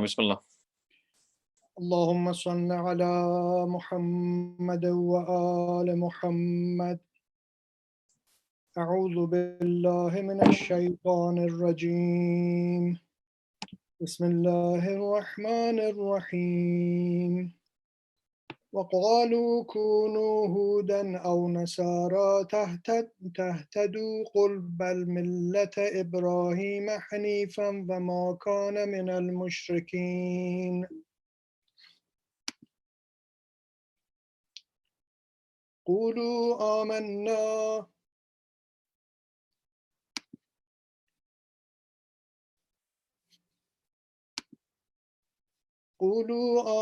بسم الله. اللهم صل على محمد وآل محمد. أعوذ بالله من الشيطان الرجيم. بسم الله الرحمن الرحيم. وقالوا كونوا هودا أو نصارى تهتدوا قل بل ملة إبراهيم حنيفا وما كان من المشركين. قولوا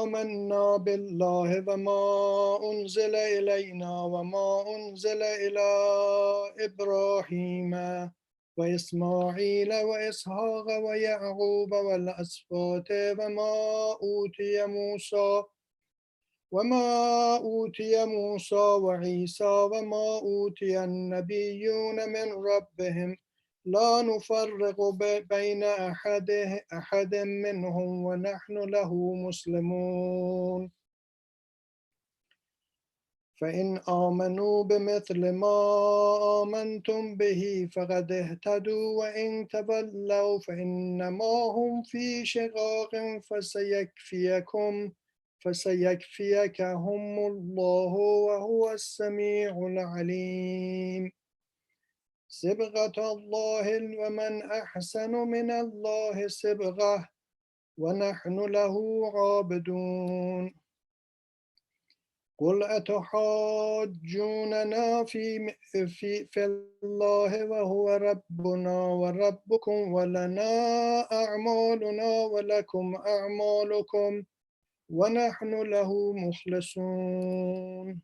آمنا بالله وما أنزل إلينا وما أنزل إلى إبراهيم وإسماعيل وإسحاق ويعقوب والأسباط وما أوتي موسى وعيسى وما أوتي النبيون من ربهم لا نفرق بين أحد منهم ونحن له مسلمون. فإن آمنوا بمثل ما آمنتم به فقد اهتدوا وإن تولوا فإنما هم في شقاق فسيكفيكهم الله وهو السميع العليم. صبغة الله ومن أحسن من الله صبغة ونحن له عابدون. قل أتحاجوننا في الله وهو ربنا وربكم ولنا أعمالنا ولكم أعمالكم ونحن له مخلصون.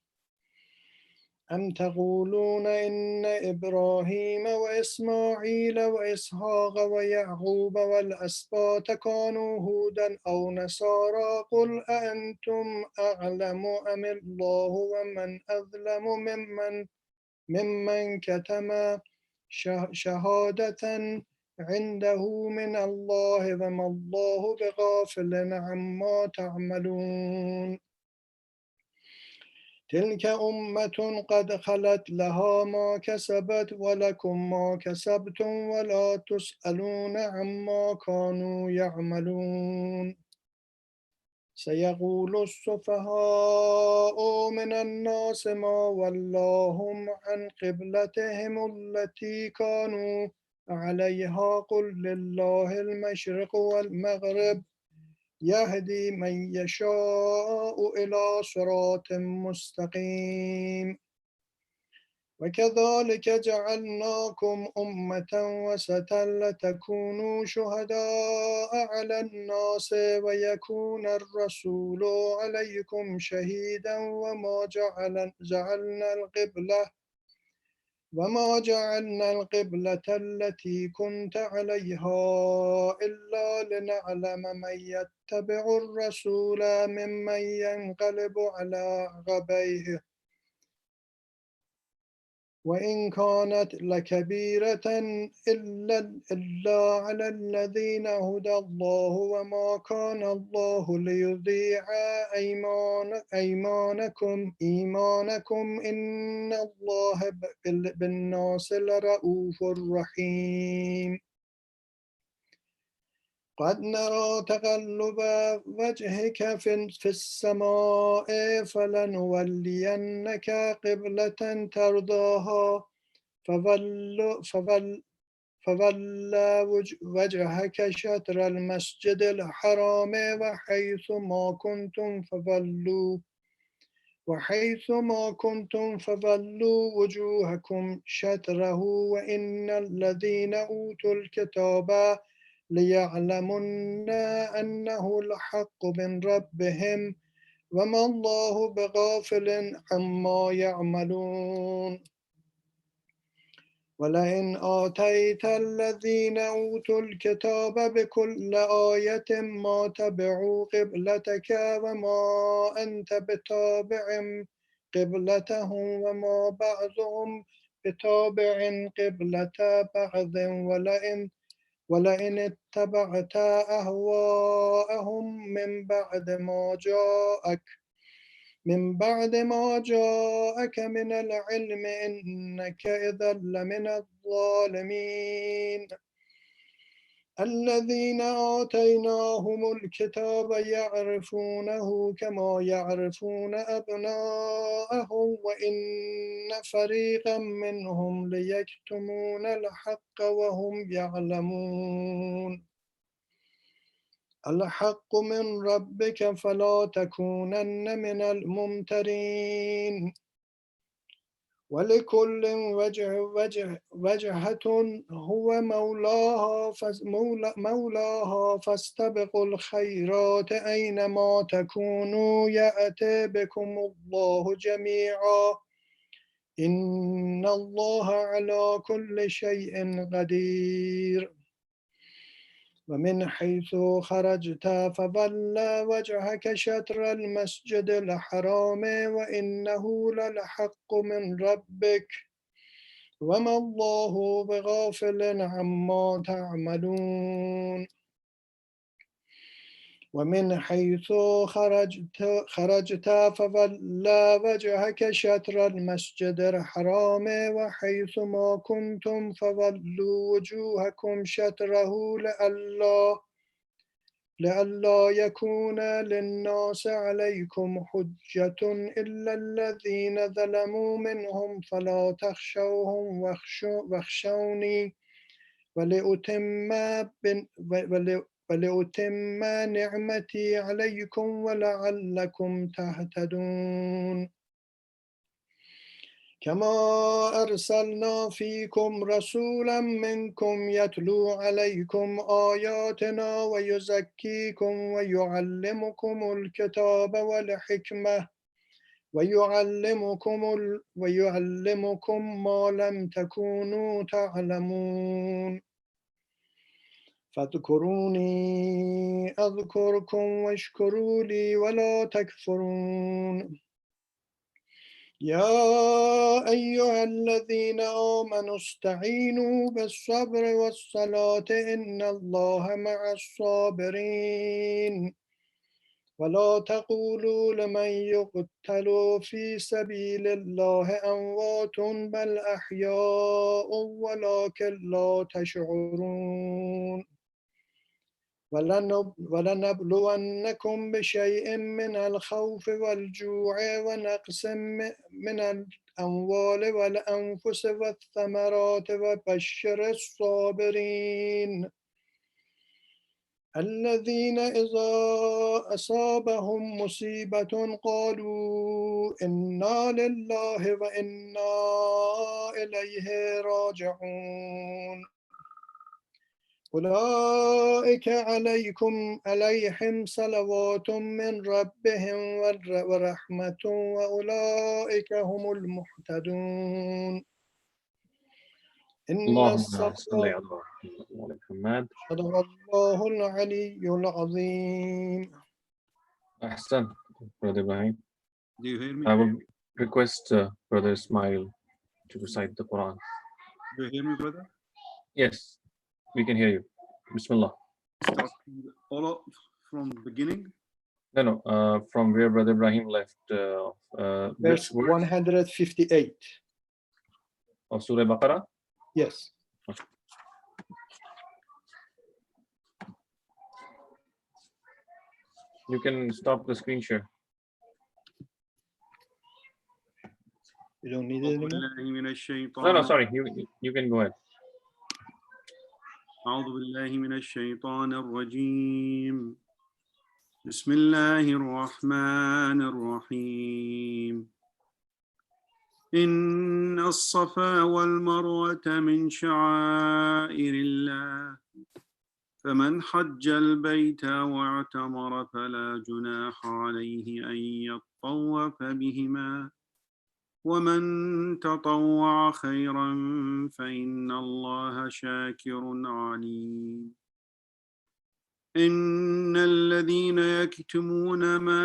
أم تقولون إن إبراهيم وإسماعيل وإسحاق ويعقوب والأسباط كانوا هودا أو نصارى قل أأنتم أعلم أم الله ومن أظلم ممن كتم شهادة عنده من الله وما الله بغافل عما تعملون. تلك أمة قد خلت لها ما كسبت ولكم ما كسبتم ولا تسألون عما كانوا يعملون. سيقول السفهاء من الناس ما ولاهم عن قبلتهم التي كانوا عليها قل لله المشرق والمغرب يهدي من يشاء إلى صراط مستقيم. وكذلك جعلناكم أمة وسطا لتكونوا شهداء على الناس ويكون الرسول عليكم شهيدا وما جعلنا القبلة التي كنت عليها إلا لنعلم من يتبع الرسول ممن ينقلب على عقبيه وإن كانت لكبيرة إلا على الذين هدى الله وما كان الله ليضيع إيمانكم إن الله بالناس لرؤوف رحيم. قد نرى تقلب وجهك في السماء فلنولينك قبلة ترضاها فول وجهك شطر المسجد الحرام وحيث ما كنتم فولوا وجوهكم شطره وإن الذين أوتوا الكتاب ليعلمن أنه الحق من ربهم وما الله بغافل عما يعملون. ولئن آتيت الذين أوتوا الكتاب بكل آية ما تبعوا قبلتك وما أنت بتابع قبلتهم وما بعضهم بتابع قبلة بعض ولئن اتبعت أهواءهم من بعد ما جاءك من العلم إنك إذا لمن الظالمين الذين آتيناهم الكتاب يعرفونه كما يعرفون أبناءهم وإن فريقا منهم ليكتمون الحق وهم يعلمون الحق من ربك فلا تكونن من الممترين ولكل وجهة هو مولاها فاستبقوا الخيرات أينما تكونوا يأتي بكم الله جميعا إن الله على كل شيء قدير ومن حيث خرجت فول وجهك شطر المسجد الحرام وإنه للحق من ربك وما الله بغافل عما تعملون ومن حيث خرجت فول وجهك شطر المسجد الحرام وحيث ما كنتم فولوا وجوهكم شطره لئلا يكون للناس عليكم حجة إلا الذين ظلموا منهم فلا تخشوهم واخشوني ولأتم نعمتي عليكم ولعلكم تهتدون كما أرسلنا فيكم رسولا منكم يتلو عليكم آياتنا ويزكيكم ويعلمكم الكتاب والحكمة ويعلمكم ما لم تكونوا تعلمون فاذكروني أذكركم واشكروا لي ولا تكفرون يا أيها الذين آمنوا استعينوا بالصبر والصلاة إن الله مع الصابرين ولا تقولوا لمن يقتل في سبيل الله أموات بل أحياء ولكن لا تشعرون ولنبلونكم بشيء من الخوف والجوع ونقص من الأموال والأنفس والثمرات وبشر الصابرين الذين إذا أصابهم مصيبة قالوا إنا لله وإنا إليه راجعون أولئك عليهم صلوات من ربهم ورحمة وأولئك هم المهتدون إن الصفا صدق الله العلي العظيم. Ahsan, Brother Ibrahim. Do you hear me? I will request Brother Ismail to recite the Quran. Do you hear me, brother? Yes, we can hear you. Bismillah. Start from the beginning. No, from where Brother Ibrahim left. Verse 158. Of Surah Baqarah? Yes. Okay. You can stop the screen share. You don't need it anymore? No, sorry. You can go ahead. أعوذ بالله من الشيطان الرجيم بسم الله الرحمن الرحيم إن الصفا والمروة من شعائر الله فمن حج البيت واعتمر فلا جناح عليه أن يطوف بهما ومن تطوع خيرا فإن الله شاكر عليم إن الذين يكتمون ما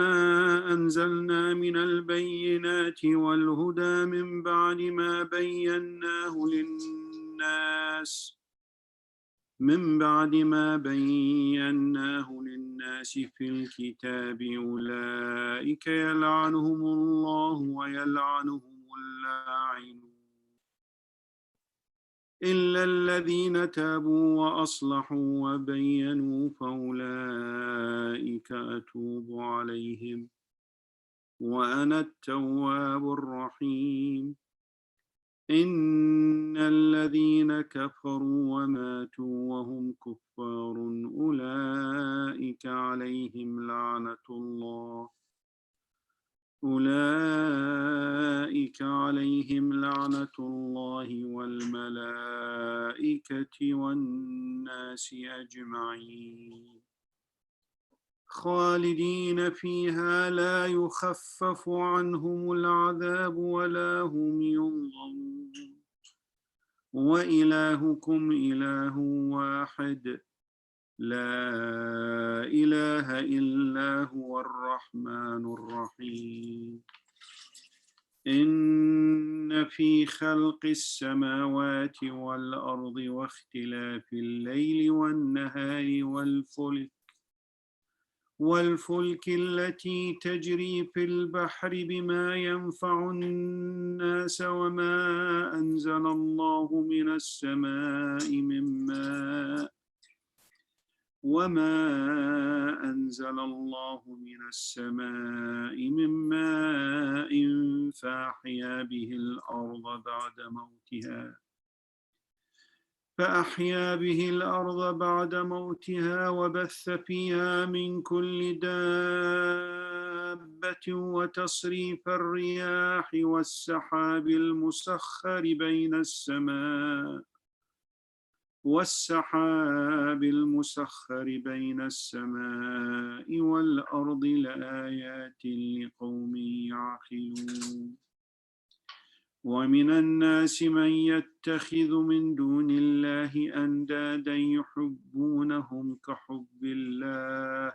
أنزلنا من البينات والهدى من بعد ما بيناه للناس من بعد ما بيناه للناس في الكتاب أولئك يلعنهم الله ويلعنهم اللاعنون إلا الذين تابوا وأصلحوا وبينوا فأولئك أتوب عليهم وأنا التواب الرحيم إن الذين كفروا وماتوا وهم كفار أولئك عليهم لعنة الله والملائكة والناس أجمعين خالدين فيها لا يخفف عنهم العذاب ولا هم ينظرون وإلهكم إله واحد لا إله إلا هو الرحمن الرحيم إن في خلق السماوات والأرض واختلاف الليل والنهار والفلك التي تجري في البحر بما ينفع الناس وما أنزل الله من السماء من ماء فأحيا به الأرض بعد موتها وبث فيها من كل دابة وتصريف الرياح والسحاب المسخر بين السماء والأرض لآيات لقوم يعقلون ومن الناس من يتخذ من دون الله أندادا يحبونهم كحب الله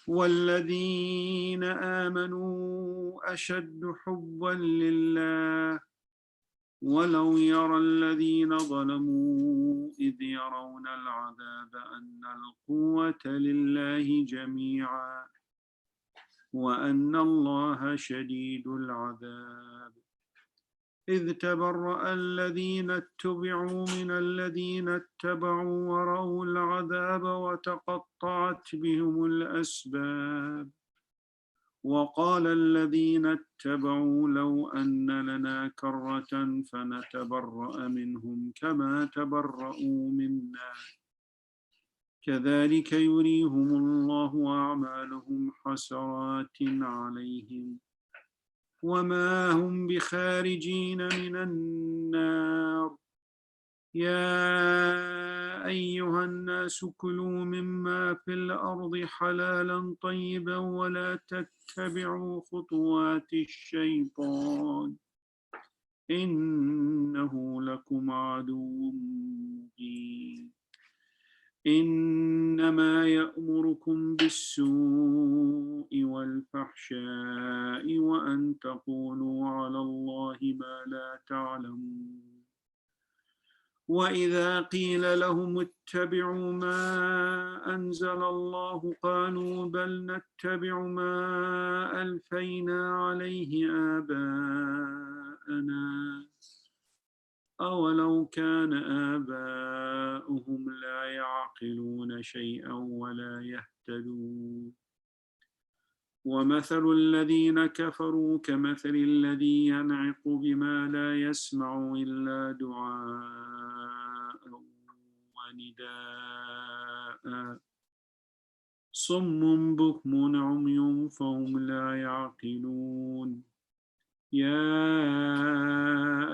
والذين آمنوا أشد حبا لله ولو يرى الذين ظلموا إذ يرون العذاب أن القوة لله جميعا وأن الله شديد العذاب إذ تبرأ الذين اتبعوا من الذين اتبعوا ورأوا العذاب وتقطعت بهم الأسباب وقال الذين اتبعوا لو أن لنا كرة فنتبرأ منهم كما تبرؤوا منا كذلك يريهم الله أعمالهم حسرات عليهم وما هم بخارجين من النار يا أيها الناس كلوا مما في الأرض حلالا طيبا ولا تتبعوا خطوات الشيطان إنه لكم عدو مبين إنما يأمركم بالسوء والفحشاء وأن تقولوا على الله ما لا تعلمون وإذا قيل لهم اتبعوا ما أنزل الله قالوا بل نتبع ما ألفينا عليه آباءنا أولو كان آباؤهم لا يعقلون شيئا ولا يهتدون ومثل الذين كفروا كمثل الذي ينعق بما لا يسمع إلا دعاء ونداء صم بكم عمي فهم لا يعقلون يا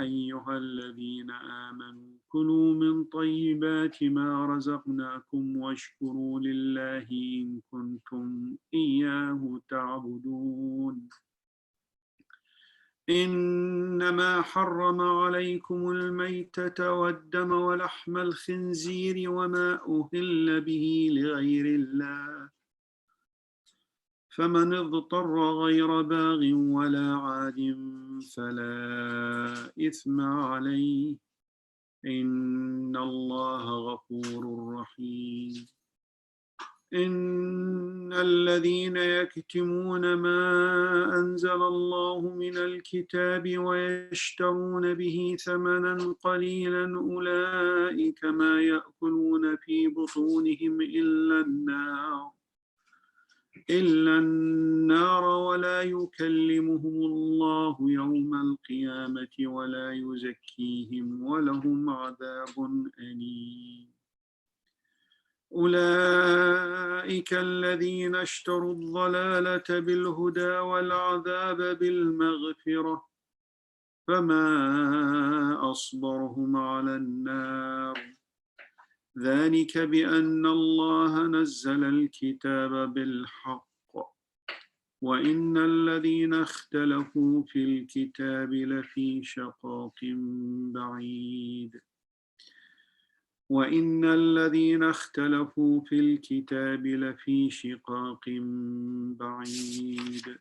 أيها الذين آمنوا كلوا من طيبات ما رزقناكم واشكروا لله إن كنتم إياه تعبدون إنما حرم عليكم الميتة والدم ولحم الخنزير وما أهل به لغير الله فمن اضطر غير باغ ولا عاد فلا إثم عليه إن الله غفور رحيم. إن الذين يكتمون ما أنزل الله من الكتاب ويشترون به ثمنا قليلا أولئك ما يأكلون في بطونهم إلا النار ولا يكلمهم الله يوم القيامة ولا يزكيهم ولهم عذاب أليم. أولئك الذين اشتروا الضلالة بالهدى والعذاب بالمغفرة فما أصبرهم على النار ذلك بأن الله نزل الكتاب بالحق وإن الذين اختلفوا في الكتاب لفي شقاق بعيد. وإن الذين اختلفوا في الكتاب لفي شقاق بعيد.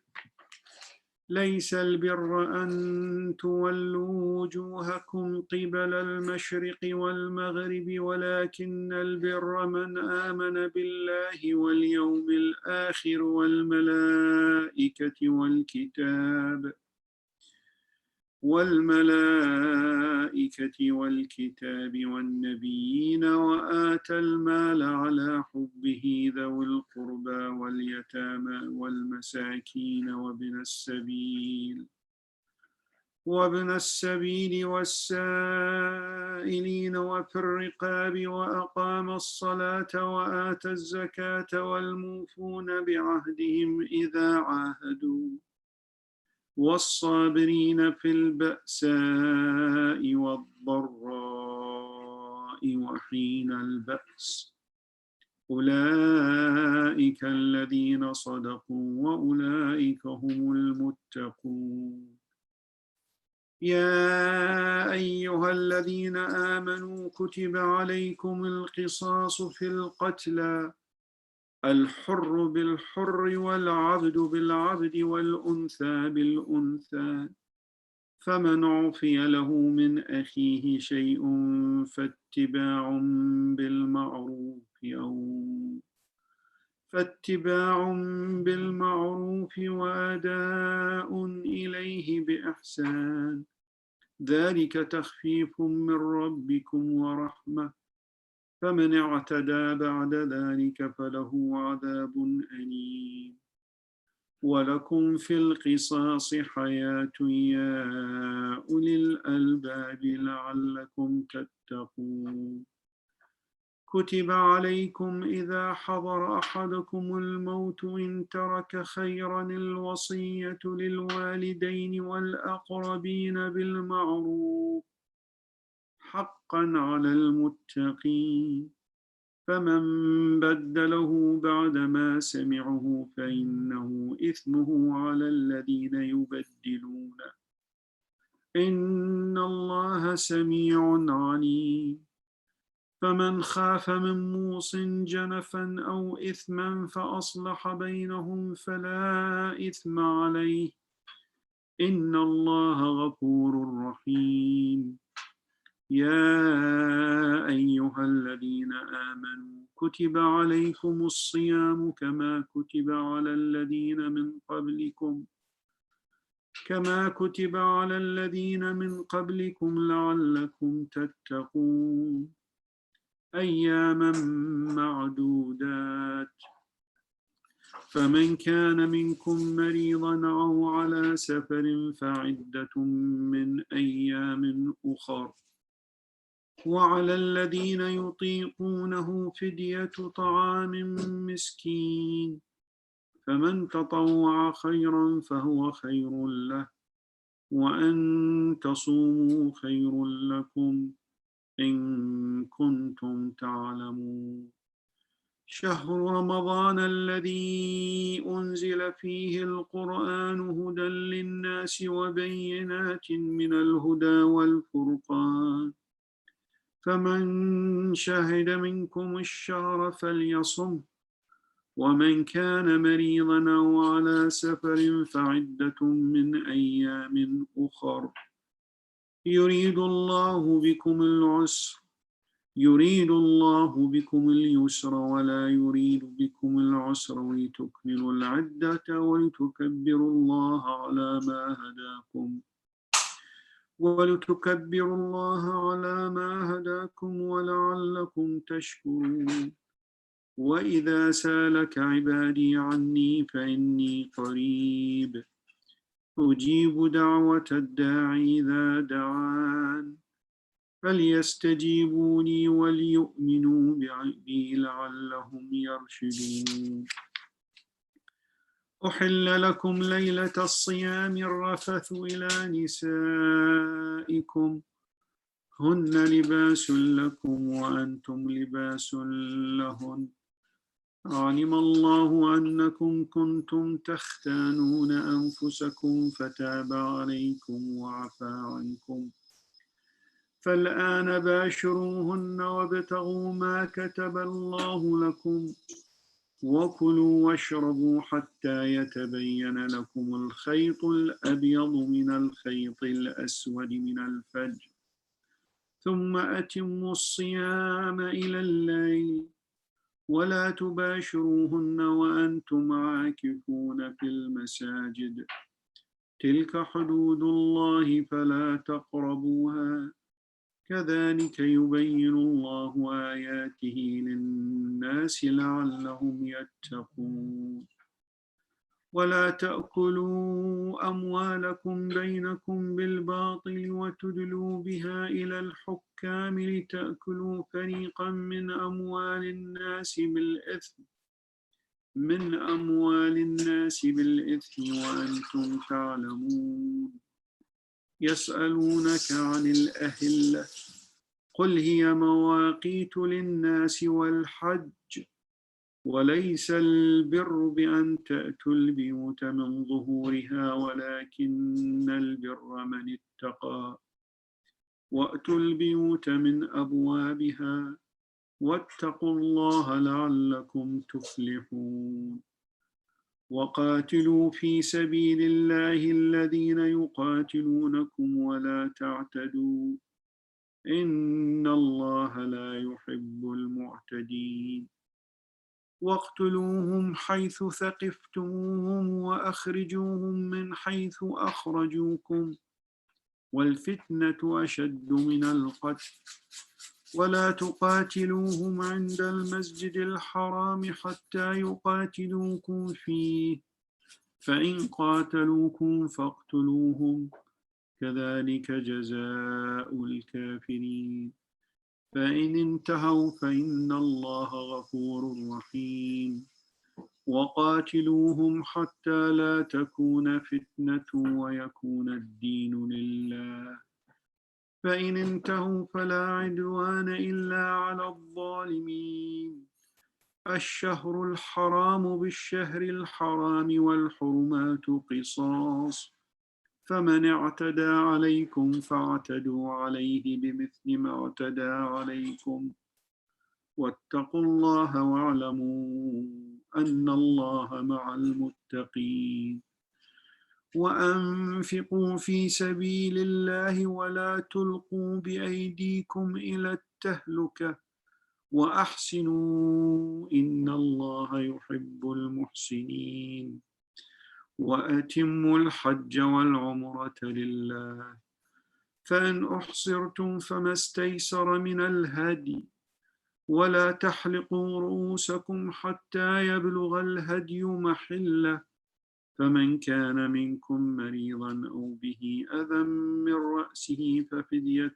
ليس البر أن تولوا وجوهكم قبل المشرق والمغرب ولكن البر من آمن بالله واليوم الآخر والملائكة والكتاب والنبيين وآتى المال على حبه ذوي القربى واليتامى والمساكين وابن السبيل والسائلين وفي الرقاب وأقام الصلاة وآتى الزكاة والموفون بعهدهم إذا عاهدوا والصابرين في البأساء والضراء وحين البأس أولئك الذين صدقوا وأولئك هم المتقون. يا أيها الذين آمنوا كتب عليكم القصاص في القتلى الحر بالحر والعبد بالعبد والأنثى بالأنثى فمن عفي له من أخيه شيء فاتباع بالمعروف وأداء إليه بإحسان ذلك تخفيف من ربكم ورحمة فمن اعتدى بعد ذلك فله عذاب أليم. ولكم في القصاص حياة يا أولي الألباب لعلكم تتقون. كتب عليكم إذا حضر أحدكم الموت إن ترك خيرا الوصية للوالدين والأقربين بالمعروف حقا على المتقين فمن بدله بعدما سمعه فإنه إثمه على الذين يبدلونه إن الله سميع عليم. فمن خاف من موص جنفا أو إثما فأصلح بينهم فلا إثم عليه إن الله غفور رحيم. يا أيها الذين آمنوا كتب عليكم الصيام كما كتب على الذين من قبلكم لعلكم تتقون أياما معدودات فمن كان منكم مريضا أو على سفر فعدة من أيام أخر وعلى الذين يطيقونه فدية طعام مسكين فمن تطوع خيرا فهو خير له وأن تصوموا خير لكم إن كنتم تعلمون. شهر رمضان الذي أنزل فيه القرآن هدى للناس وبينات من الهدى والفرقان فمن شهد منكم الشهر فليصم ومن كان مريضا أو على سفر فعدة من أيام أخر يريد الله بكم اليسر ولا يريد بكم العسر ولتكملوا العدة ولتكبروا الله على ما هداكم ولعلكم تشكرون وإذا سالك عبادي عني فإني قريب أجيب دعوة الداعي إذا دعان فليستجيبوا لي وليؤمنوا بي لعلهم يرشدون أحل لكم ليلة الصيام الرفث إلى نسائكم هن لباس لكم وأنتم لباس لهن علم الله أنكم كنتم تختانون أنفسكم فتاب عليكم وعفى عنكم فالآن باشروهن وابتغوا ما كتب الله لكم وكلوا واشربوا حتى يتبين لكم الخيط الأبيض من الخيط الأسود من الفجر ثم أتموا الصيام إلى الليل ولا تباشروهن وأنتم عاكفون في المساجد تلك حدود الله فلا تقربوها كذلك يبين الله آياته للناس لعلهم يتقون ولا تأكلوا أموالكم بينكم بالباطل وتدلوا بها إلى الحكام لتأكلوا فريقا من أموال الناس بالإثم وأنتم تعلمون يسألونك عن الأهلة قل هي مواقيت للناس والحج وليس البر بأن تأتوا البيوت من ظهورها ولكن البر من اتقى وأتوا البيوت من أبوابها واتقوا الله لعلكم تفلحون وقاتلوا في سبيل الله الذين يقاتلونكم ولا تعتدوا إن الله لا يحب المعتدين واقتلوهم حيث ثقفتموهم وأخرجوهم من حيث أخرجوكم والفتنة أشد من القتل ولا تقاتلوهم عند المسجد الحرام حتى يقاتلوكم فيه فإن قاتلوكم فاقتلوهم كذلك جزاء الكافرين فإن انتهوا فإن الله غفور رحيم وقاتلوهم حتى لا تكون فتنة ويكون الدين لله فإن انتهوا فلا عدوان إلا على الظالمين الشهر الحرام بالشهر الحرام والحرمات قصاص فمن اعتدى عليكم فاعتدوا عليه بمثل ما اعتدى عليكم واتقوا الله واعلموا أن الله مع المتقين وأنفقوا في سبيل الله ولا تلقوا بأيديكم إلى التهلكة وأحسنوا إن الله يحب المحسنين وأتموا الحج والعمرة لله فإن أحصرتم فما استيسر من الهدي ولا تحلقوا رؤوسكم حتى يبلغ الهدي محله فمن كان منكم مريضا أو به أذى من رأسه ففدية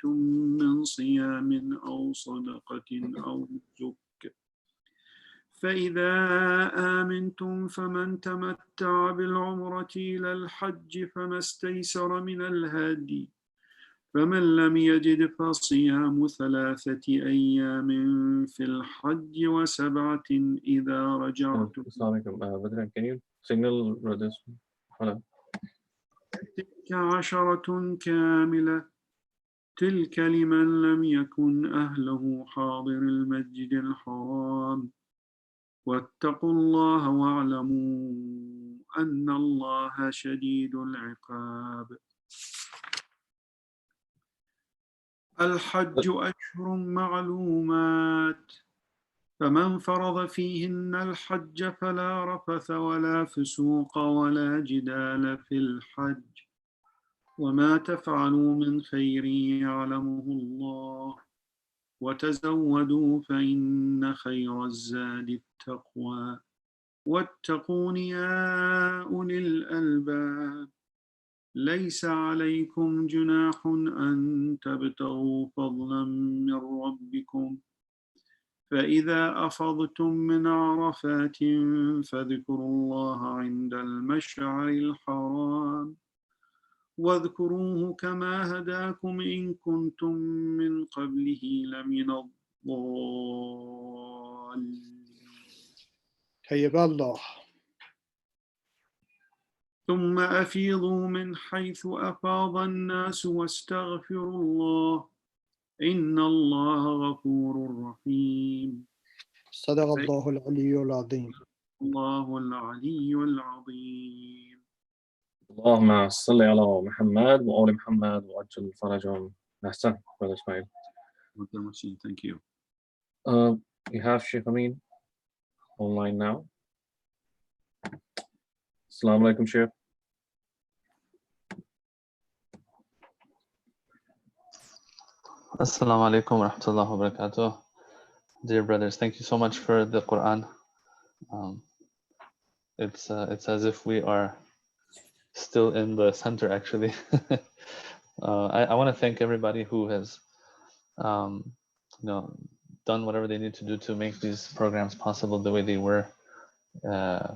من صيام أو صدقة أو نسك فإذا آمنتم فمن تمتع بالعمرة إلى الحج فما استيسر من الهدي فمن لم يجد فصيام 3 أيام في الحج و7 إذا رجعتم Assalamualaikum. Badran, can you signal brothers? Hello. تلك 10 كاملة تلك لمن لم يكن أهله حاضر المسجد الحرام واتقوا الله واعلموا أن الله شديد العقاب الحج أشهر معلومات فمن فرض فيهن الحج فلا رفث ولا فسوق ولا جدال في الحج وما تفعلوا من خير يعلمه الله وتزودوا فإن خير الزاد التقوى واتقون يا أولي الألباب ليس عليكم جناح أن تبتغوا فضلا من ربكم فإذا أفضتم من عرفات فاذكروا الله عند المشعر الحرام واذكروه كما هداكم إن كنتم من قبله لمن الضالين طيب الله. ثم أفيضوا من حيث أفاض الناس واستغفروا الله إن الله غفور رحيم صدق الله العلي العظيم. الله العلي العظيم. اللهم صل على محمد وآل محمد وعجل فرجهم. Ahsan, Brother Ismail. Thank you. We have Sheikh Amin online now. Assalamu alaikum, Sheikh. Assalamu alaikum wa rahmatullahi wa barakatuh. Dear brothers, thank you so much for the Quran. It's as if we are still in the center, actually. I want to thank everybody who has done whatever they need to do to make these programs possible the way they were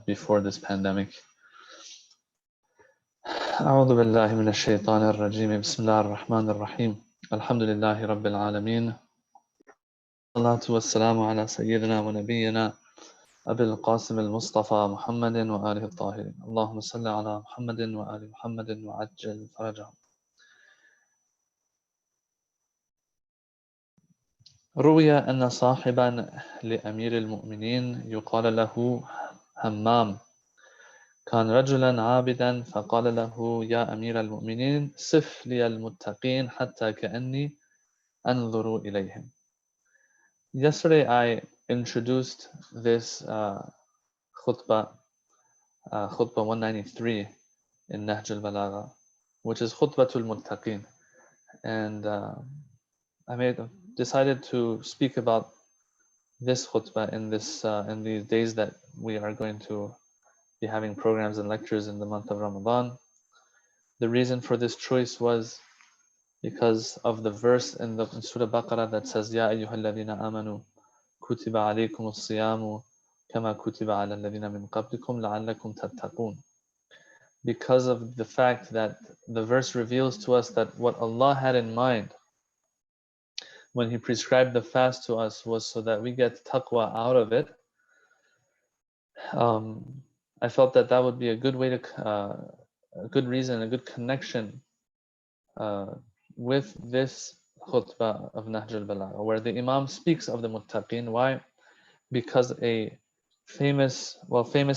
before this pandemic. أعوذ بالله من الشيطان الرجيم بسم الله الرحمن الرحيم الحمد لله رب العالمين الصلاة والسلام على سيدنا ونبينا أبي القاسم المصطفى محمد وآله الطاهرين اللهم صل على محمد وآل محمد وعجل فرجهم. روي أن صاحبا لأمير المؤمنين يقال له همام كان رجلا عابدا فقال له يا أمير المؤمنين صف لي المتقين حتى كأني أنظر إليهم. Yesterday I introduced this khutbah 193 in Nahj al-Balagha, which is khutbatul muttaqin, and I decided to speak about this khutbah in these days that we are going to be having programs and lectures in the month of Ramadan. The reason for this choice was because of the verse in Surah Baqarah that says Ya ayyuhalladhina amanu kutiba alaykum as-siyamu kama kutiba ala alladhina min qablikum la'allakum tattaqun. Because of the fact that the verse reveals to us that what Allah had in mind when He prescribed the fast to us was so that we get taqwa out of it. I felt that would be a good way to, a good reason, a good connection with this khutbah of Nahj al-Balagha, where the Imam speaks of the muttaqin. Why? Because famous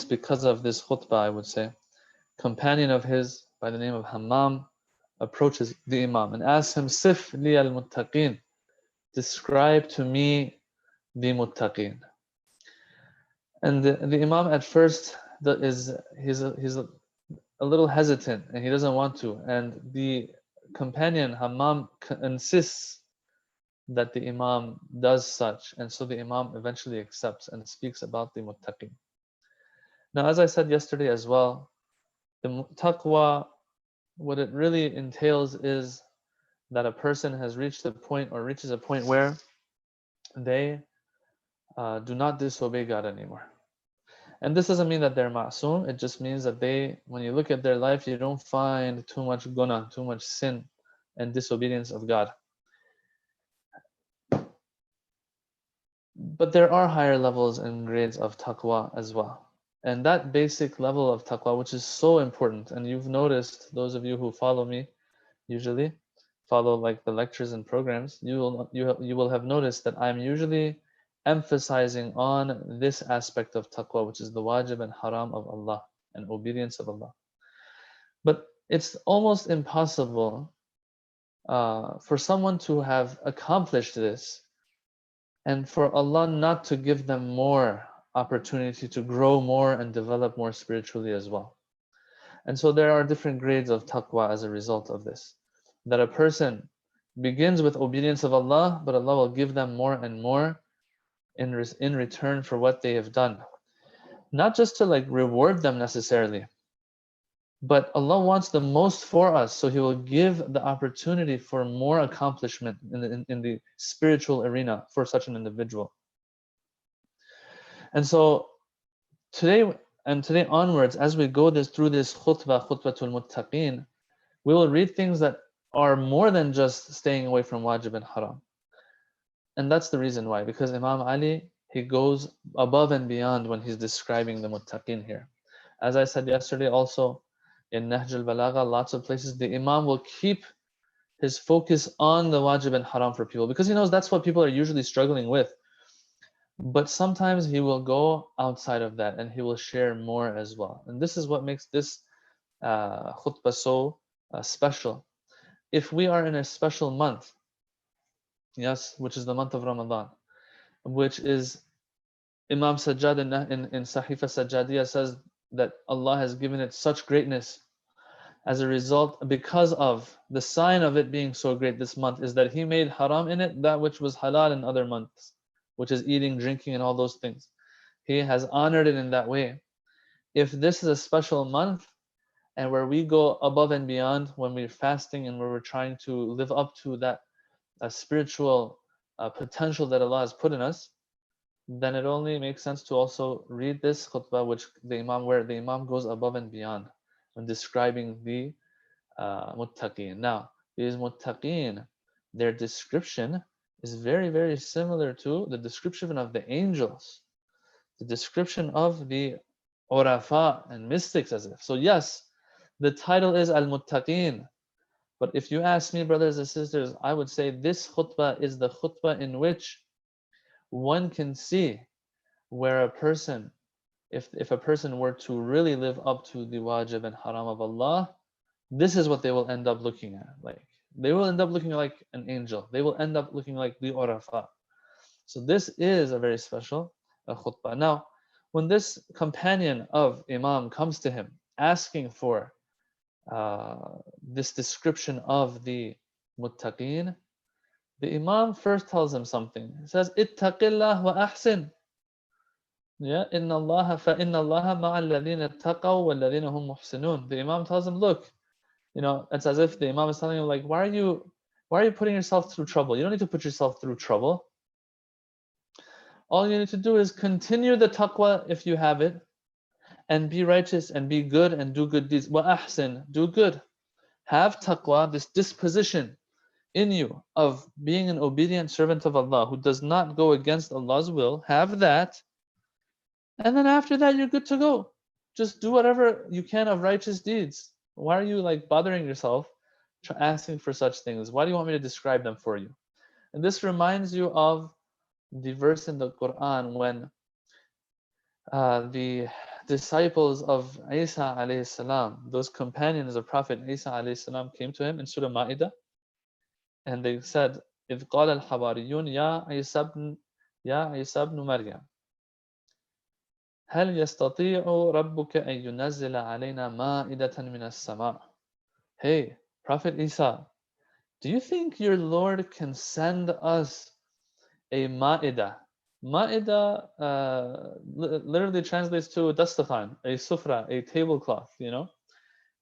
because of this khutbah, I would say, companion of his by the name of Hammam approaches the Imam and asks him, Sif li al-muttaqin, describe to me the muttaqin. And the Imam at first he's a little hesitant and he doesn't want to. And the companion Hammam insists that the Imam does such, and so the Imam eventually accepts and speaks about the muttaqin. Now, as I said yesterday as well, the taqwa, what it really entails is that a person has reached a point or reaches a point where they do not disobey God anymore. And this doesn't mean that they're ma'soom, it just means that when you look at their life, you don't find too much guna, too much sin and disobedience of God. But there are higher levels and grades of taqwa as well. And that basic level of taqwa, which is so important, and you've noticed, those of you who follow me, usually follow like the lectures and programs, you will have noticed that I'm usually emphasizing on this aspect of taqwa, which is the wajib and haram of Allah and obedience of Allah. But it's almost impossible for someone to have accomplished this, and for Allah not to give them more opportunity to grow more and develop more spiritually as well. And so there are different grades of taqwa as a result of this. That a person begins with obedience of Allah, but Allah will give them more and more in return for what they have done. Not just to like reward them necessarily, but Allah wants the most for us, so He will give the opportunity for more accomplishment in the spiritual arena for such an individual. And so today onwards, as we go through this khutbatul muttaqeen, we will read things that are more than just staying away from wajib and haram. And that's the reason why, because Imam Ali, he goes above and beyond when he's describing the muttaqeen here. As I said yesterday also, in Nahj al-Balagha, lots of places, the Imam will keep his focus on the wajib and haram for people, because he knows that's what people are usually struggling with. But sometimes he will go outside of that and he will share more as well. And this is what makes this khutbah so special. If we are in a special month, yes, which is the month of Ramadan, which is Imam Sajjad in Sahifa Sajjadiyah says that Allah has given it such greatness as a result, because of the sign of it being so great this month, is that He made haram in it that which was halal in other months, which is eating, drinking, and all those things. He has honored it in that way. If this is a special month, and where we go above and beyond when we're fasting and where we're trying to live up to that spiritual potential that Allah has put in us, then it only makes sense to also read this khutbah, where the Imam goes above and beyond when describing the muttaqeen. Now, these muttaqeen, their description is very, very similar to the description of the angels, the description of the urafa and mystics, as if. So yes, the title is al-muttaqeen. But if you ask me, brothers and sisters, I would say this khutbah is the khutbah in which one can see where a person, if a person were to really live up to the wajib and haram of Allah, this is what they will end up looking at. Like, they will end up looking like an angel. They will end up looking like the urafa. So this is a very special khutbah. Now, when this companion of Imam comes to him asking for this description of the muttaqeen, the Imam first tells him something. He says, "Ittaqillah wa ahsin." Yeah, inna Allah ma'al ladhina taqaw wal ladhina hum muhsinun. The Imam tells him, look, it's as if the Imam is telling him, like, why are you putting yourself through trouble? You don't need to put yourself through trouble. All you need to do is continue the taqwa if you have it, and be righteous and be good and do good deeds. Wa ahsin, do good. Have taqwa, this disposition in you of being an obedient servant of Allah who does not go against Allah's will. Have that. And then after that, you're good to go. Just do whatever you can of righteous deeds. Why are you like bothering yourself asking for such things? Why do you want me to describe them for you? And this reminds you of the verse in the Quran when the disciples of Isa alayhi salam, those companions of Prophet Isa alayhi salam, came to him in Surah Ma'idah, and they said, إِذْ قَالَ الْحَوَارِيُّونَ يَا عِيسَى ابْنُ مَرْيَمَ هل يستطيع ربك أن ينزل علينا مائدة من السماء? Hey, Prophet Isa, do you think your Lord can send us a ma'idah? Ma'idah literally translates to dastakhan, a sufra, a tablecloth,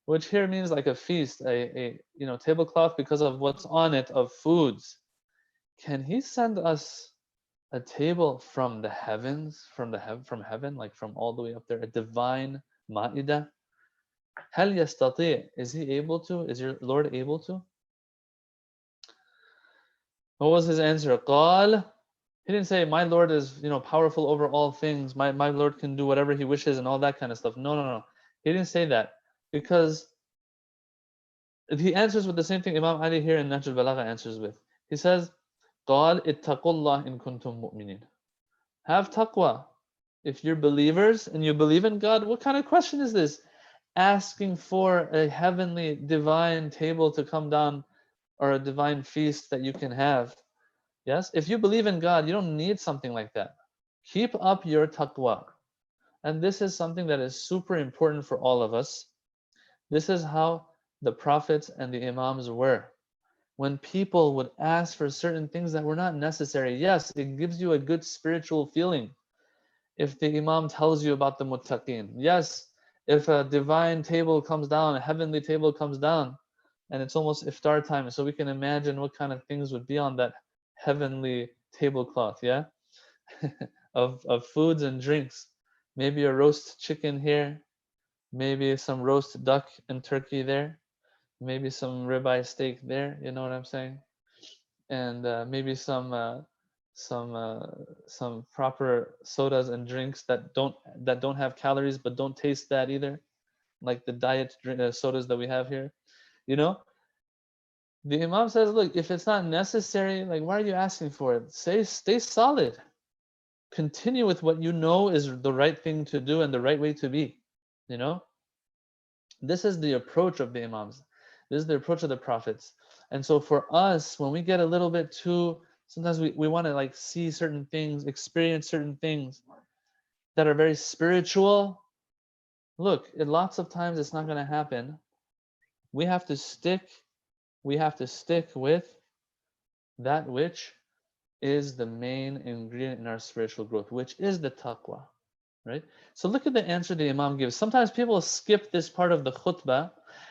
which here means like a feast, a tablecloth because of what's on it of foods. Can He send us a table from the heavens, from heaven, like from all the way up there, a divine ma'idah? Hal yastati', is He able to? Is your Lord able to? What was his answer? Qal, he didn't say, my Lord is powerful over all things, my Lord can do whatever He wishes and all that kind of stuff. No. He didn't say that, because he answers with the same thing Imam Ali here in Nahj al-Balagha answers with. He says, قال اتقوا الله إن كنتم مؤمنين. Have taqwa. If you're believers and you believe in God, what kind of question is this? Asking for a heavenly divine table to come down or a divine feast that you can have. Yes, if you believe in God, you don't need something like that. Keep up your taqwa. And this is something that is super important for all of us. This is how the prophets and the imams were. When people would ask for certain things that were not necessary, yes, it gives you a good spiritual feeling. If the imam tells you about the muttaqin, yes, if a divine table comes down, a heavenly table comes down, and it's almost iftar time, so we can imagine what kind of things would be on that heavenly tablecloth, yeah? of foods and drinks. Maybe a roast chicken here, maybe some roast duck and turkey there, maybe some ribeye steak there, you know what I'm saying? And maybe some proper sodas and drinks that don't have calories but don't taste bad either, like the diet sodas that we have here. You know, the Imam says, look, if it's not necessary, like, why are you asking for it? Stay solid. Continue with what you know is the right thing to do and the right way to be. You know, this is the approach of the Imams. This is the approach of the prophets. And so for us, when we get a little bit too, sometimes we want to like see certain things, experience certain things that are very spiritual. Look, lots of times it's not going to happen. We have to stick with that which is the main ingredient in our spiritual growth, which is the taqwa, right? So look at the answer the Imam gives. Sometimes people skip this part of the khutbah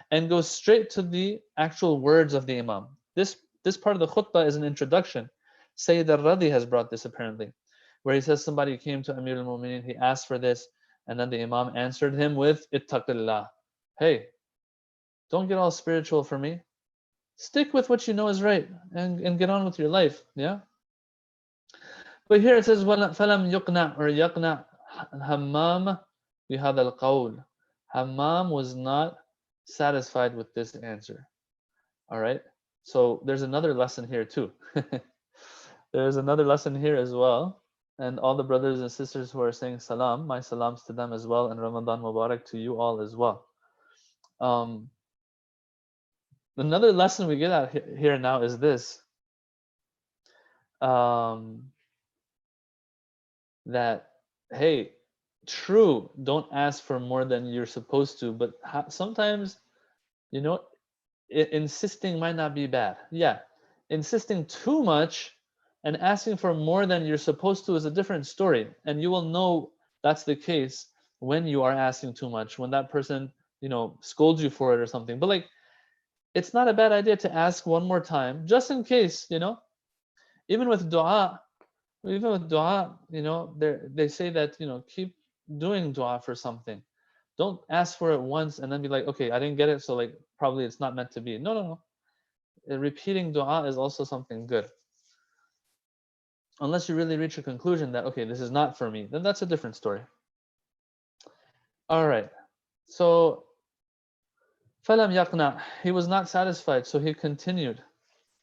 and go straight to the actual words of the Imam. This part of the khutbah is an introduction. Sayyid al-Radi has brought this apparently, where he says somebody came to Amir al-Mu'minin, he asked for this, and then the Imam answered him with ittaqillah. Hey, don't get all spiritual for me. Stick with what you know is right and get on with your life. Yeah. But here it says فَلَمْ يُقْنَعْ or يَقْنَعْ Hammam بِهَذَا الْقَوْلِ. Hammam was not satisfied with this answer. All right. So there's another lesson here too. There's another lesson here as well. And all the brothers and sisters who are saying salam, my salams to them as well, and Ramadan Mubarak to you all as well. Another lesson we get out here now is this. That, hey, true, don't ask for more than you're supposed to, but sometimes, you know, insisting might not be bad. Yeah, insisting too much and asking for more than you're supposed to is a different story, and you will know that's the case when you are asking too much, when that person, you know, scolds you for it or something. But like, it's not a bad idea to ask one more time, just in case, you know. Even with dua, you know, they say that, you know, keep doing dua for something. Don't ask for it once and then be like, okay, I didn't get it, so like probably it's not meant to be. No. Repeating dua is also something good. Unless you really reach a conclusion that, okay, this is not for me, then that's a different story. All right. So فَلَمْ يَقْنَعْ, he was not satisfied, so he continued.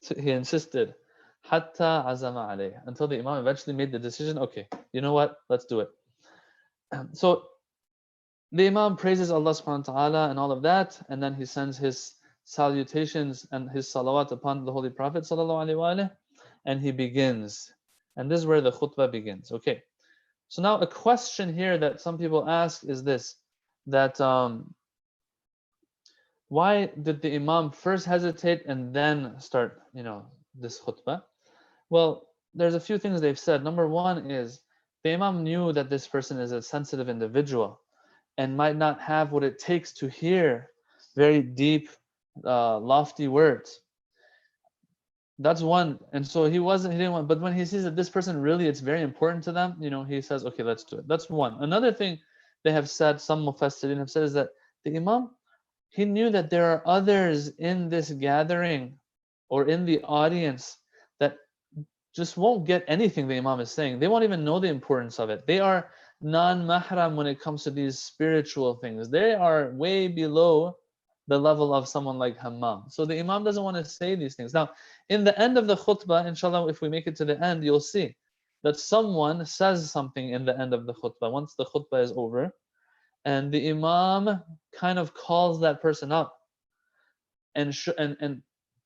He insisted. حَتَّى عَزَمَ عَلَيْهِ, until the Imam eventually made the decision, okay, you know what, let's do it. So the Imam praises Allah subhanahu wa ta'ala and all of that, and then he sends his salutations and his salawat upon the Holy Prophet sallallahu alaihi wasallam, and he begins. And this is where the khutbah begins. Okay. So now a question here that some people ask is this, that why did the Imam first hesitate and then start, you know, this khutbah? Well, there's a few things they've said. Number one is the Imam knew that this person is a sensitive individual and might not have what it takes to hear very deep, lofty words. That's one. And so he didn't want, but when he sees that this person really, it's very important to them, you know, he says, okay, let's do it. That's one. Another thing they have said, some Mufassirin have said, is that the Imam, he knew that there are others in this gathering or in the audience that just won't get anything the Imam is saying. They won't even know the importance of it. They are non-mahram when it comes to these spiritual things. They are way below the level of someone like Hammam. So the Imam doesn't want to say these things. Now, in the end of the khutbah, inshallah, if we make it to the end, you'll see that someone says something in the end of the khutbah, once the khutbah is over, and the Imam kind of calls that person up and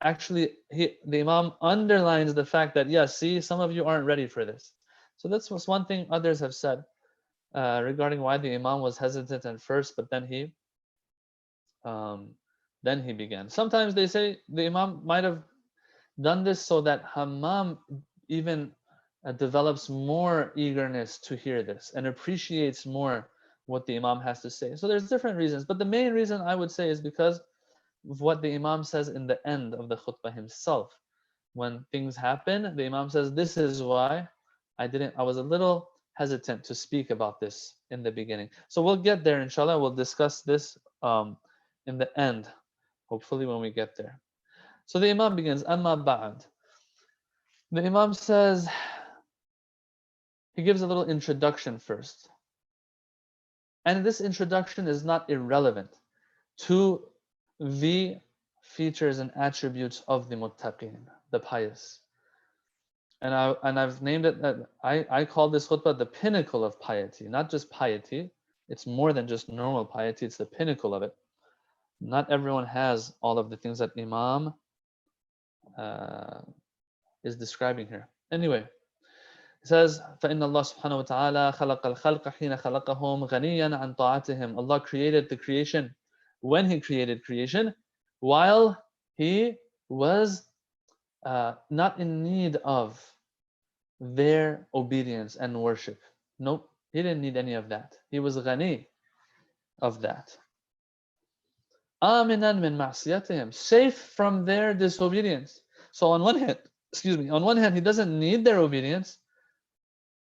actually, the Imam underlines the fact that, yes, see, some of you aren't ready for this. So that's was one thing others have said regarding why the Imam was hesitant at first, but then he began. Sometimes they say the Imam might have done this so that Hammam even develops more eagerness to hear this and appreciates more what the Imam has to say. So there's different reasons, but the main reason I would say is because of what the Imam says in the end of the khutbah himself. When things happen, the Imam says, this is why I was a little hesitant to speak about this in the beginning. So we'll get there, inshallah. We'll discuss this in the end, hopefully when we get there. So the Imam begins, Amma ba'd. The Imam says, he gives a little introduction first. And this introduction is not irrelevant to the features and attributes of the muttaqin, the pious. And I've named it that I call this khutbah the pinnacle of piety, not just piety. It's more than just normal piety, it's the pinnacle of it. Not everyone has all of the things that Imam is describing here. Anyway, it says, فَإِنَّ اللَّهَ سُبْحَانَهُ وَتَعَالَى خَلَقَ الْخَلْقَ حِينَ خَلَقَهُمْ غَنِيًّا عَنْ طَاعَتِهِمْ. Allah created the creation when He created creation, while He was not in need of their obedience and worship. Nope, He didn't need any of that. He was ghani of that. آمِنًا مِنْ مَعْصِيَتِهِمْ, safe from their disobedience. So on one hand, He doesn't need their obedience.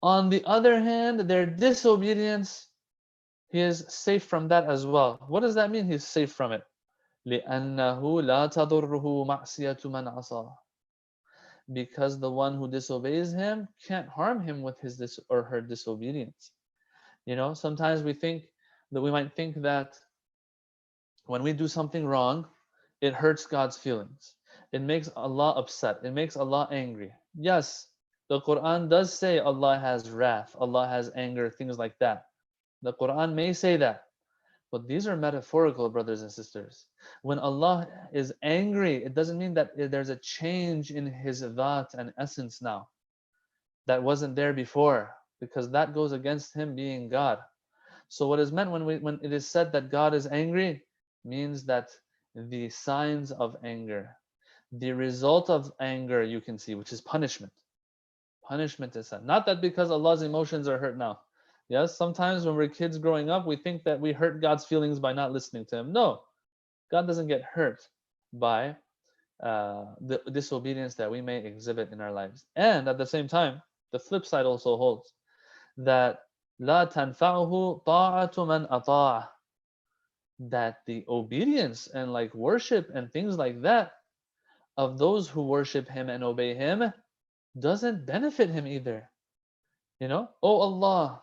On the other hand, their disobedience, He is safe from that as well. What does that mean? He's safe from it. لِأَنَّهُ لَا تَضُرُّهُ مَعْصِيَةُ مَنْ عَصَاهُ. Because the one who disobeys Him can't harm him with his or her disobedience. Sometimes we might think that when we do something wrong, it hurts God's feelings. It makes Allah upset. It makes Allah angry. Yes, the Quran does say Allah has wrath, Allah has anger, things like that. The Quran may say that. But these are metaphorical, brothers and sisters. When Allah is angry, it doesn't mean that there's a change in His dhat and essence now that wasn't there before, because that goes against Him being God. So what is meant when it is said that God is angry means that the signs of anger, the result of anger you can see, which is punishment. Punishment is said. Not that because Allah's emotions are hurt now. Yes, sometimes when we're kids growing up, we think that we hurt God's feelings by not listening to Him. No, God doesn't get hurt by the disobedience that we may exhibit in our lives. And at the same time, the flip side also holds that لا تنفعه طاعة من أطاع, that the obedience and like worship and things like that of those who worship Him and obey Him doesn't benefit Him either. Oh Allah,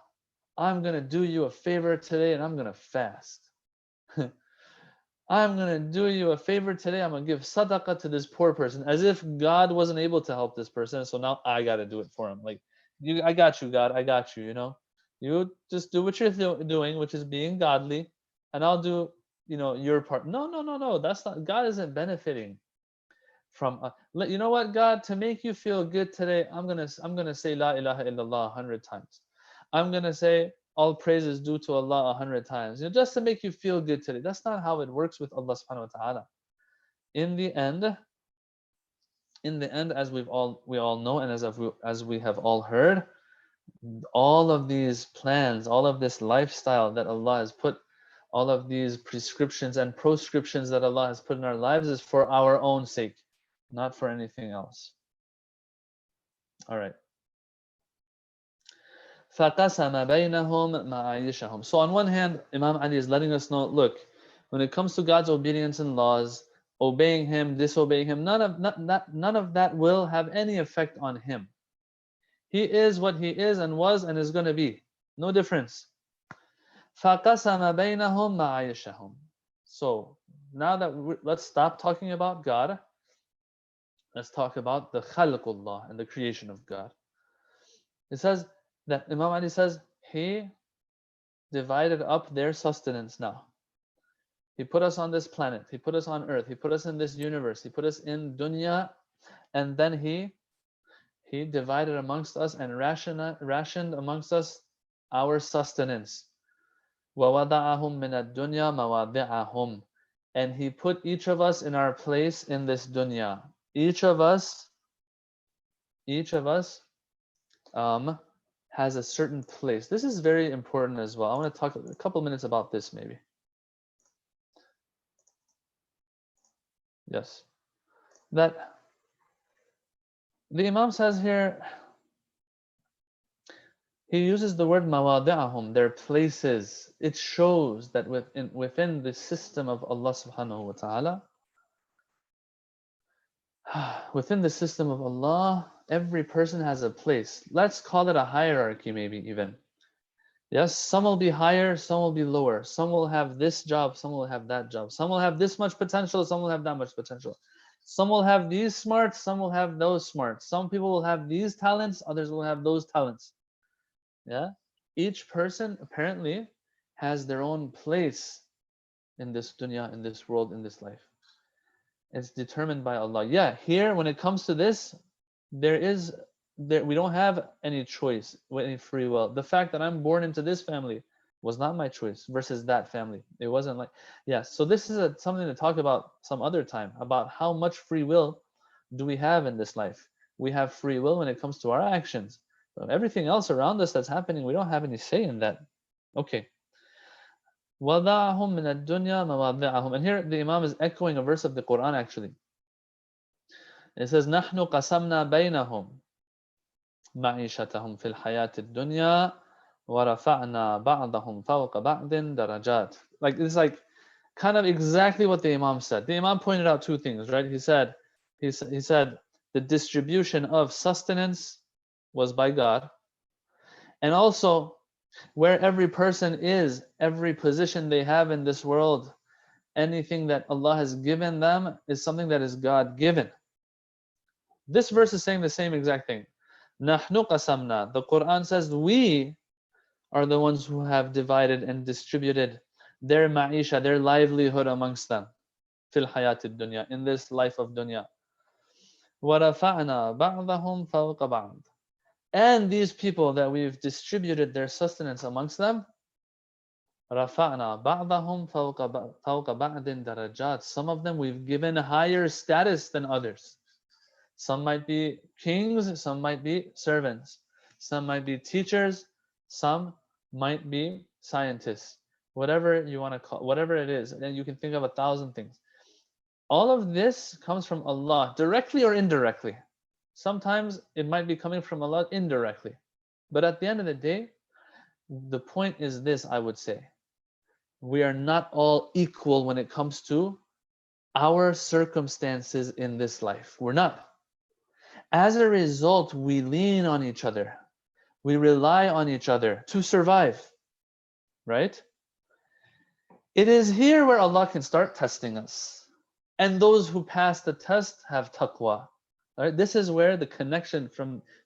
I'm going to do you a favor today and I'm going to fast. I'm going to do you a favor today. I'm going to give sadaqah to this poor person, as if God wasn't able to help this person. So now I got to do it for him. Like, I got you, God. I got you, You just do what you're doing, which is being godly, and I'll do, your part. No. That's not, God isn't benefiting from, you know what, God, to make you feel good today, I'm going to say La ilaha illallah 100 times. I'm going to say all praise is due to Allah 100 times, just to make you feel good today. That's not how it works with Allah subhanahu wa ta'ala. In the end, as we all know, and as we have all heard, all of these plans, all of this lifestyle that Allah has put, all of these prescriptions and proscriptions that Allah has put in our lives is for our own sake, not for anything else. All right. فَقَسَمَ بَيْنَهُمْ مَعَايِشَهُمْ. So on one hand, Imam Ali is letting us know, look, when it comes to God's obedience and laws, obeying Him, disobeying Him, none of that will have any effect on Him. He is what He is and was and is going to be. No difference. فَقَسَمَ بَيْنَهُمْ مَعَايِشَهُمْ. So now that let's stop talking about God. Let's talk about the khalqullah and the creation of God. It says that Imam Ali says He divided up their sustenance now. He put us on this planet. He put us on earth. He put us in this universe. He put us in dunya. And then he divided amongst us and rationed amongst us our sustenance. وَوَضَعَهُمْ مِنَ الدُّنْيَا مَوَاضِعَهُمْ. And he put each of us in our place in this dunya. Each of us has a certain place. This is very important as well. I want to talk a couple minutes about this maybe. Yes. That the Imam says here, he uses the word mawadi'ahum, their places. It shows that within the system of Allah subhanahu wa ta'ala, within the system of Allah, every person has a place. Let's call it a hierarchy maybe even. Yes, some will be higher, some will be lower. Some will have this job, some will have that job. Some will have this much potential, some will have that much potential. Some will have these smarts, some will have those smarts. Some people will have these talents, others will have those talents. Yeah, each person apparently has their own place in this dunya, in this world, in this life. It's determined by Allah. Yeah, here when it comes to this, we don't have any choice, any free will. The fact that I'm born into this family was not my choice versus that family. It wasn't like, yeah. So this is something to talk about some other time, about how much free will do we have in this life. We have free will when it comes to our actions. Everything else around us that's happening, we don't have any say in that. Okay. وَضَعَهُمْ مِنَ الدُّنْيَا مَوَاضِعَهُمْ. And here the Imam is echoing a verse of the Quran actually. It says, نَحْنُ قَسَمْنَا بَيْنَهُمْ مَعِيشَتَهُمْ فِي الْحَيَاةِ الدُّنْيَا وَرَفَعْنَا بَعْضَهُمْ فَوْقَ بَعْضٍ دَرَجَاتٍ. Like it's like kind of exactly what the Imam said. The Imam pointed out two things, right? He said the distribution of sustenance was by God, and also where every person is, every position they have in this world, anything that Allah has given them is something that is God given. This verse is saying the same exact thing. Nahnu qasamna. The Quran says we are the ones who have divided and distributed their ma'isha, their livelihood amongst them. Fil hayatid dunya, in this life of dunya. Wa rafa'na ba'dahum fawqa ba'd. And these people that we've distributed their sustenance amongst them, رَفَعْنَا بَعْضَهُمْ فَوْقَ بَعْدٍ دَرَجَاتٍ. Some of them we've given higher status than others. Some might be kings, some might be servants. Some might be teachers, some might be scientists. Whatever you want to call, whatever it is, and you can think of 1,000 things. All of this comes from Allah, directly or indirectly. Sometimes it might be coming from Allah indirectly. But at the end of the day, the point is this, I would say. We are not all equal when it comes to our circumstances in this life. We're not. As a result, we lean on each other. We rely on each other to survive. Right? It is here where Allah can start testing us. And those who pass the test have taqwa. Right? This is where the connection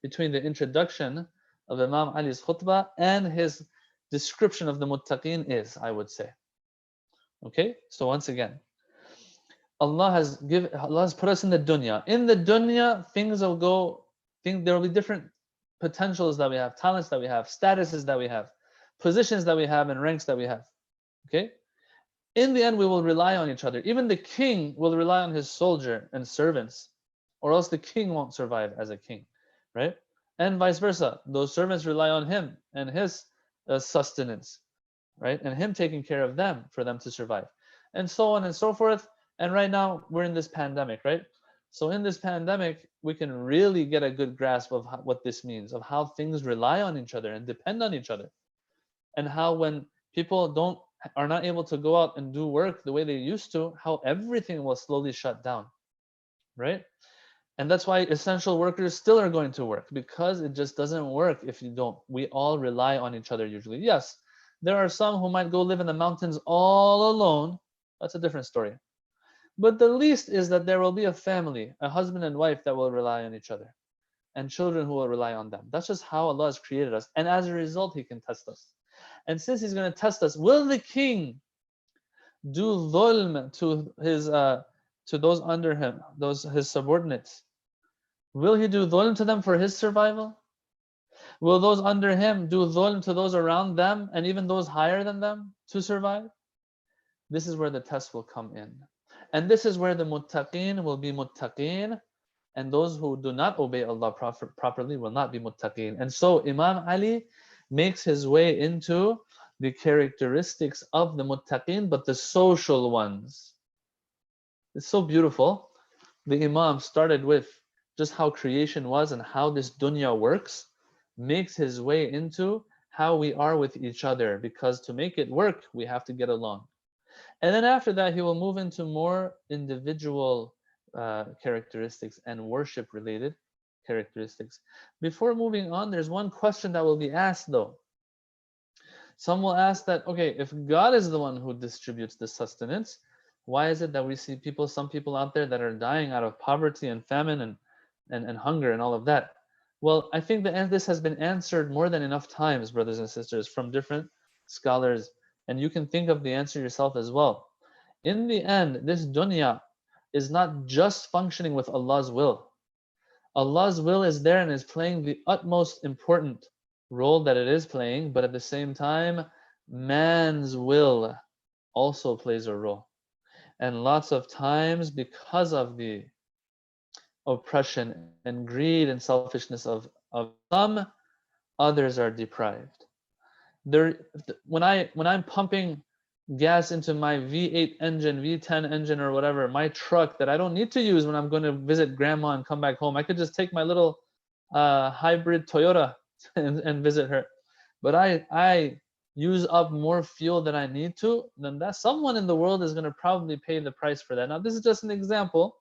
between the introduction of Imam Ali's khutbah and his description of the muttaqeen is, I would say. Okay? So once again, Allah has put us in the dunya. In the dunya, things will go, there will be different potentials that we have, talents that we have, statuses that we have, positions that we have, and ranks that we have. Okay? In the end, we will rely on each other. Even the king will rely on his soldier and servants, or else the king won't survive as a king, right? And vice versa. Those servants rely on him and his sustenance, right? And him taking care of them for them to survive, and so on and so forth. And right now we're in this pandemic, right? So in this pandemic, we can really get a good grasp of what this means, of how things rely on each other and depend on each other, and how when people are not able to go out and do work the way they used to, how everything will slowly shut down, right? And that's why essential workers still are going to work, because it just doesn't work if you don't. We all rely on each other usually. Yes, there are some who might go live in the mountains all alone. That's a different story. But the least is that there will be a family, a husband and wife that will rely on each other, and children who will rely on them. That's just how Allah has created us. And as a result, He can test us. And since He's going to test us, will the king do dhulm to those under him, his subordinates? Will he do dhulm to them for his survival? Will those under him do dhulm to those around them and even those higher than them to survive? This is where the test will come in. And this is where the muttaqeen will be muttaqeen, and those who do not obey Allah properly will not be muttaqeen. And so Imam Ali makes his way into the characteristics of the muttaqeen, but the social ones. It's so beautiful. The Imam started with just how creation was and how this dunya works, makes his way into how we are with each other, because to make it work, we have to get along. And then after that, he will move into more individual characteristics and worship-related characteristics. Before moving on, there's one question that will be asked though. Some will ask that, okay, if God is the one who distributes the sustenance, why is it that we see some people out there that are dying out of poverty and famine and hunger and all of that? Well, I think that this has been answered more than enough times, brothers and sisters, from different scholars, and you can think of the answer yourself as well. In the end, this dunya is not just functioning with Allah's will. Allah's will is there and is playing the utmost important role that it is playing, but at the same time, man's will also plays a role. And lots of times, because of the oppression and greed and selfishness of some, others are deprived. When I'm pumping gas into my V8 engine, V10 engine or whatever, my truck that I don't need to use when I'm going to visit grandma and come back home, I could just take my little hybrid Toyota and visit her. But I use up more fuel than I need to, then that someone in the world is going to probably pay the price for that. Now, this is just an example.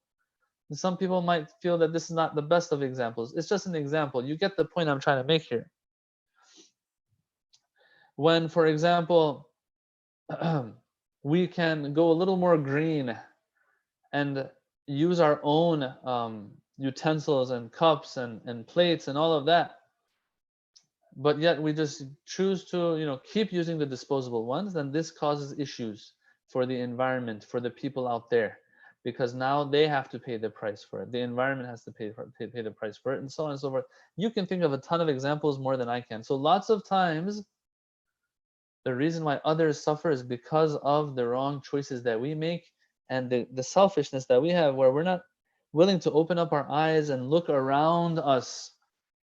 Some people might feel that this is not the best of examples. It's just an example. You get the point I'm trying to make here. When, for example, we can go a little more green and use our own utensils and cups and plates and all of that, but yet we just choose to keep using the disposable ones, then this causes issues for the environment, for the people out there, because now they have to pay the price for it. The environment has to pay the price for it, and so on and so forth. You can think of a ton of examples more than I can. So lots of times, the reason why others suffer is because of the wrong choices that we make and the selfishness that we have, where we're not willing to open up our eyes and look around us,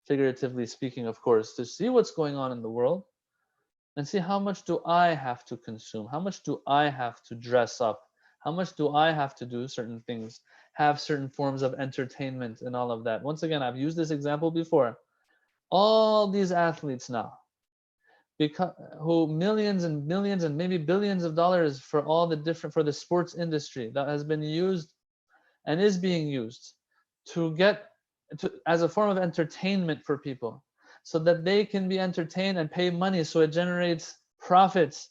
figuratively speaking, of course, to see what's going on in the world and see how much do I have to consume, how much do I have to dress up, how much do I have to do certain things, have certain forms of entertainment and all of that. Once again, I've used this example before. All these athletes now, who millions and millions and maybe billions of dollars for the sports industry that has been used and is being used as a form of entertainment for people, so that they can be entertained and pay money, so it generates profits.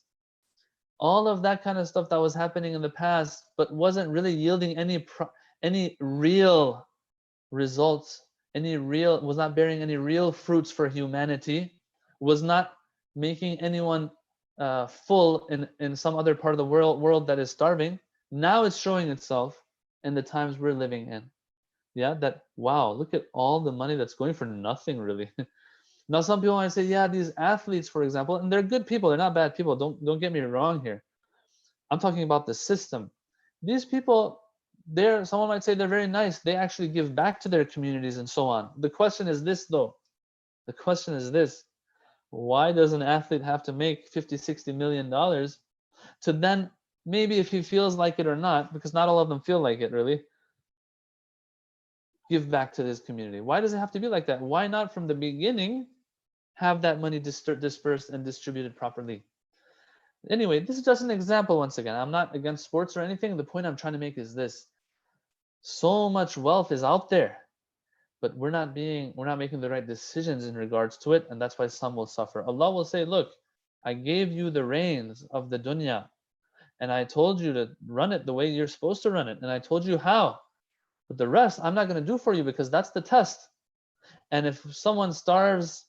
All of that kind of stuff that was happening in the past, but wasn't really yielding any real results, was not bearing any real fruits for humanity, was not making anyone full in some other part of the world that is starving. Now it's showing itself in the times we're living in. Yeah, that, wow, look at all the money that's going for nothing, really. Now, some people might say, yeah, these athletes, for example, and they're good people, they're not bad people, don't get me wrong here. I'm talking about the system. These people, someone might say they're very nice, they actually give back to their communities and so on. The question is this, though. The question is this: why does an athlete have to make $50-60 million to then, maybe if he feels like it or not, because not all of them feel like it really, give back to his community? Why does it have to be like that? Why not from the beginning have that money dispersed and distributed properly? Anyway, this is just an example. Once again, I'm not against sports or anything. The point I'm trying to make is this: so much wealth is out there, but we're not making the right decisions in regards to it, and that's why some will suffer. Allah will say, look, I gave you the reins of the dunya, and I told you to run it the way you're supposed to run it, and I told you how. But the rest, I'm not going to do for you, because that's the test. And if someone starves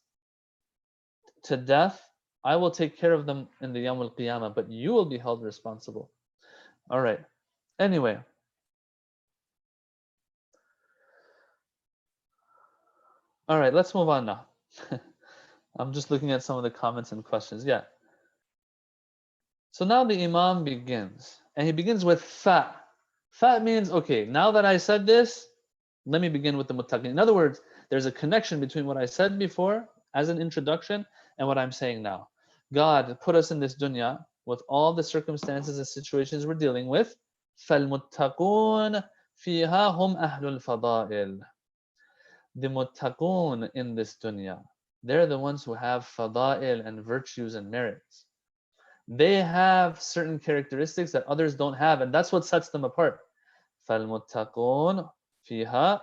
to death, I will take care of them in the Yawm al-Qiyamah, but you will be held responsible. All right. Anyway. All right, let's move on now. I'm just looking at some of the comments and questions. Yeah. So now the Imam begins, and he begins with fa. Fa means, okay, now that I said this, let me begin with the muttaqin. In other words, there's a connection between what I said before as an introduction and what I'm saying now. God put us in this dunya with all the circumstances and situations we're dealing with. فَالْمُتَّقُونَ فِيهَا هُمْ أَهْلُ الْفَضَائِلِ. The muttaqun in this dunya, they're the ones who have fada'il and virtues and merits. They have certain characteristics that others don't have, and that's what sets them apart. فَالْمُتَّقُونَ فِيهَا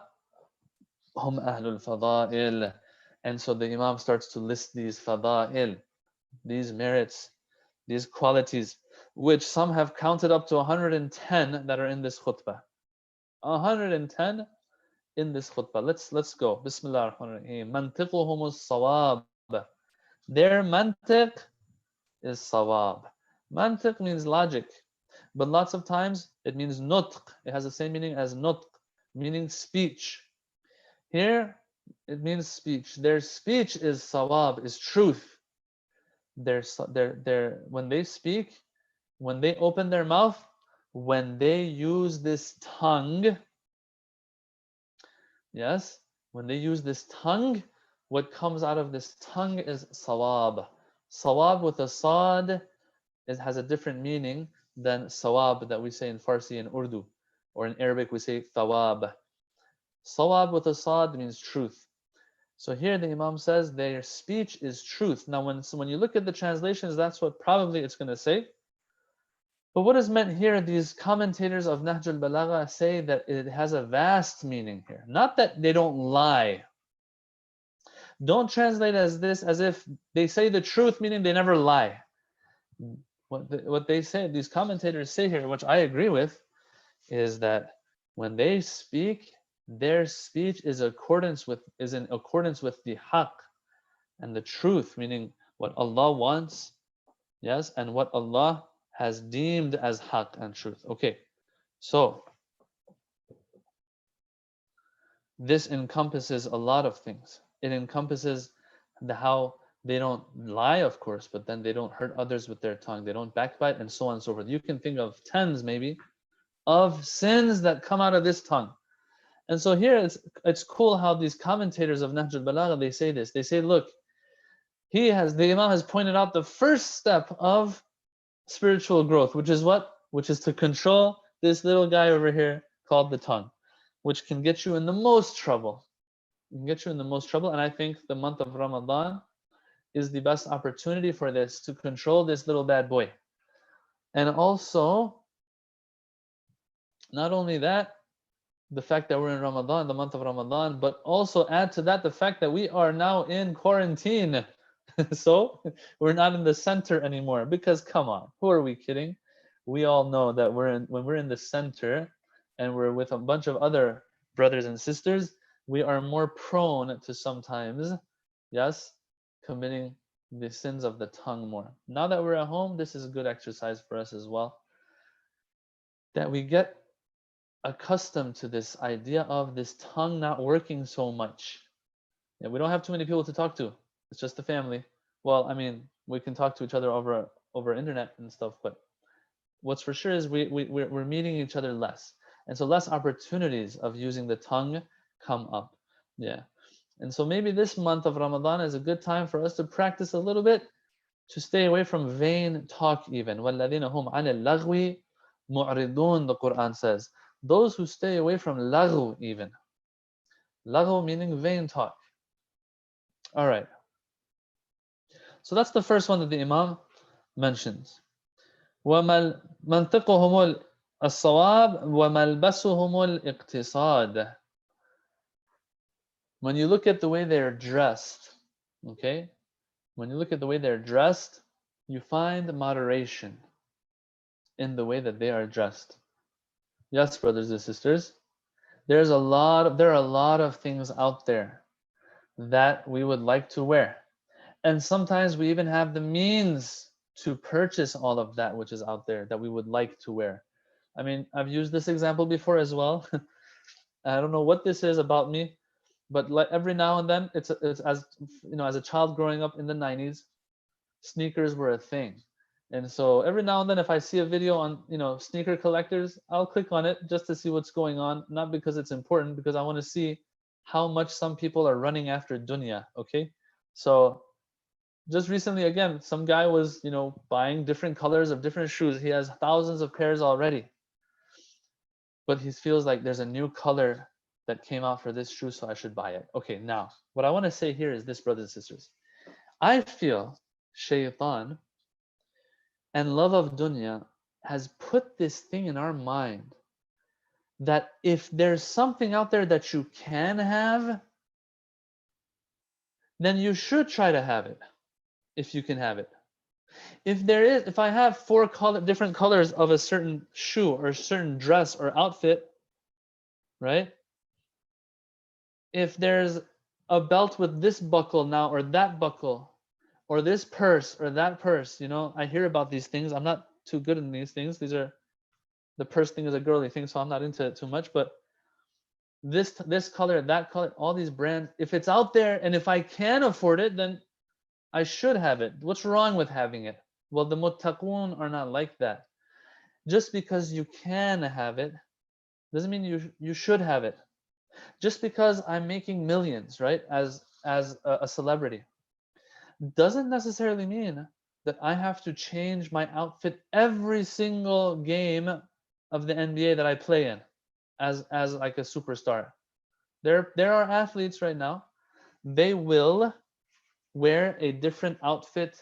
هُمْ أَهْلُ الْفَضَائِلِ. And so the Imam starts to list these fada'il, these merits, these qualities, which some have counted up to 110 that are in this khutbah. 110 in this khutbah. Let's go. Bismillah ar-Rahman ar-Rahim. Mantiquhum as-sawab. Their mantiq is sawab. Mantiq means logic, but lots of times it means nutq. It has the same meaning as nutq, meaning speech. Here it means speech. Their speech is sawab, is truth. When they speak, when they open their mouth, when they use this tongue, yes, when they use this tongue, what comes out of this tongue is sawab. Sawab with a sad, it has a different meaning than sawab that we say in Farsi and Urdu, or in Arabic we say thawab. Sawab with a sad means truth. So here the Imam says their speech is truth. Now when you look at the translations, that's what probably it's going to say. But what is meant here, these commentators of Nahj al-Balagha say that it has a vast meaning here. Not that they don't lie. Don't translate as this as if they say the truth, meaning they never lie. What they say, these commentators say here, which I agree with, is that when they speak, their speech is in accordance with the haqq and the truth, meaning what Allah wants, yes, and what Allah has deemed as haqq and truth. Okay, so this encompasses a lot of things. It encompasses how they don't lie, of course, but then they don't hurt others with their tongue. They don't backbite, and so on and so forth. You can think of tens, maybe, of sins that come out of this tongue. And so here it's cool how these commentators of Nahj al-Balagha, they say this. They say, look, the Imam has pointed out the first step of spiritual growth, which is what? Which is to control this little guy over here called the tongue, which can get you in the most trouble. It can get you in the most trouble, and I think the month of Ramadan is the best opportunity for this, to control this little bad boy. And also, not only that, the fact that we're in Ramadan, the month of Ramadan, but also add to that the fact that we are now in quarantine. So we're not in the center anymore, because come on, who are we kidding? We all know that when we're in the center and we're with a bunch of other brothers and sisters, we are more prone to sometimes, yes, committing the sins of the tongue more. Now that we're at home, this is a good exercise for us as well, that we get accustomed to this idea of this tongue not working so much. Yeah, we don't have too many people to talk to. It's just the family. Well, I mean, we can talk to each other over internet and stuff, but what's for sure is we're meeting each other less, and so less opportunities of using the tongue come up. Yeah, and so maybe this month of Ramadan is a good time for us to practice a little bit, to stay away from vain talk even. وَالَّذِينَ هُمْ عَنِ اللَّغْوِ مُعْرِضُونَ, the Quran says. Those who stay away from laghu even. Laghu meaning vain talk. All right. So that's the first one that the Imam mentions. وَمَنْطِقُهُمُ الصَّوَابِ وَمَلْبَسُهُمُ الْإِقْتِصَادِ. When you look at the way they're dressed, okay? When you look at the way they're dressed, you find moderation in the way that they are dressed. Yes, brothers and sisters, there are a lot of things out there that we would like to wear. And sometimes we even have the means to purchase all of that which is out there that we would like to wear. I mean, I've used this example before as well. I don't know what this is about me, but like every now and then, it's as you know, as a child growing up in the 90s, sneakers were a thing. And so every now and then, if I see a video on, you know, sneaker collectors, I'll click on it just to see what's going on, not because it's important, because I want to see how much some people are running after dunya. Okay, so just recently, again, some guy was, you know, buying different colors of different shoes. He has thousands of pairs already, but he feels like there's a new color that came out for this shoe, so I should buy it. Okay, now what I want to say here is this, brothers and sisters. I feel shaitan and love of dunya has put this thing in our mind that if there's something out there that you can have, then you should try to have it if you can have it. If I have different colors of a certain shoe or a certain dress or outfit, right? If there's a belt with this buckle now or that buckle, or this purse or that purse, you know, I hear about these things. I'm not too good in these things. The purse thing is a girly thing, so I'm not into it too much. But this color, that color, all these brands, if it's out there and if I can afford it, then I should have it. What's wrong with having it? Well, the muttaqun are not like that. Just because you can have it doesn't mean you should have it. Just because I'm making millions, right, as a celebrity, doesn't necessarily mean that I have to change my outfit every single game of the NBA that I play in as like a superstar. There are athletes right now, they will wear a different outfit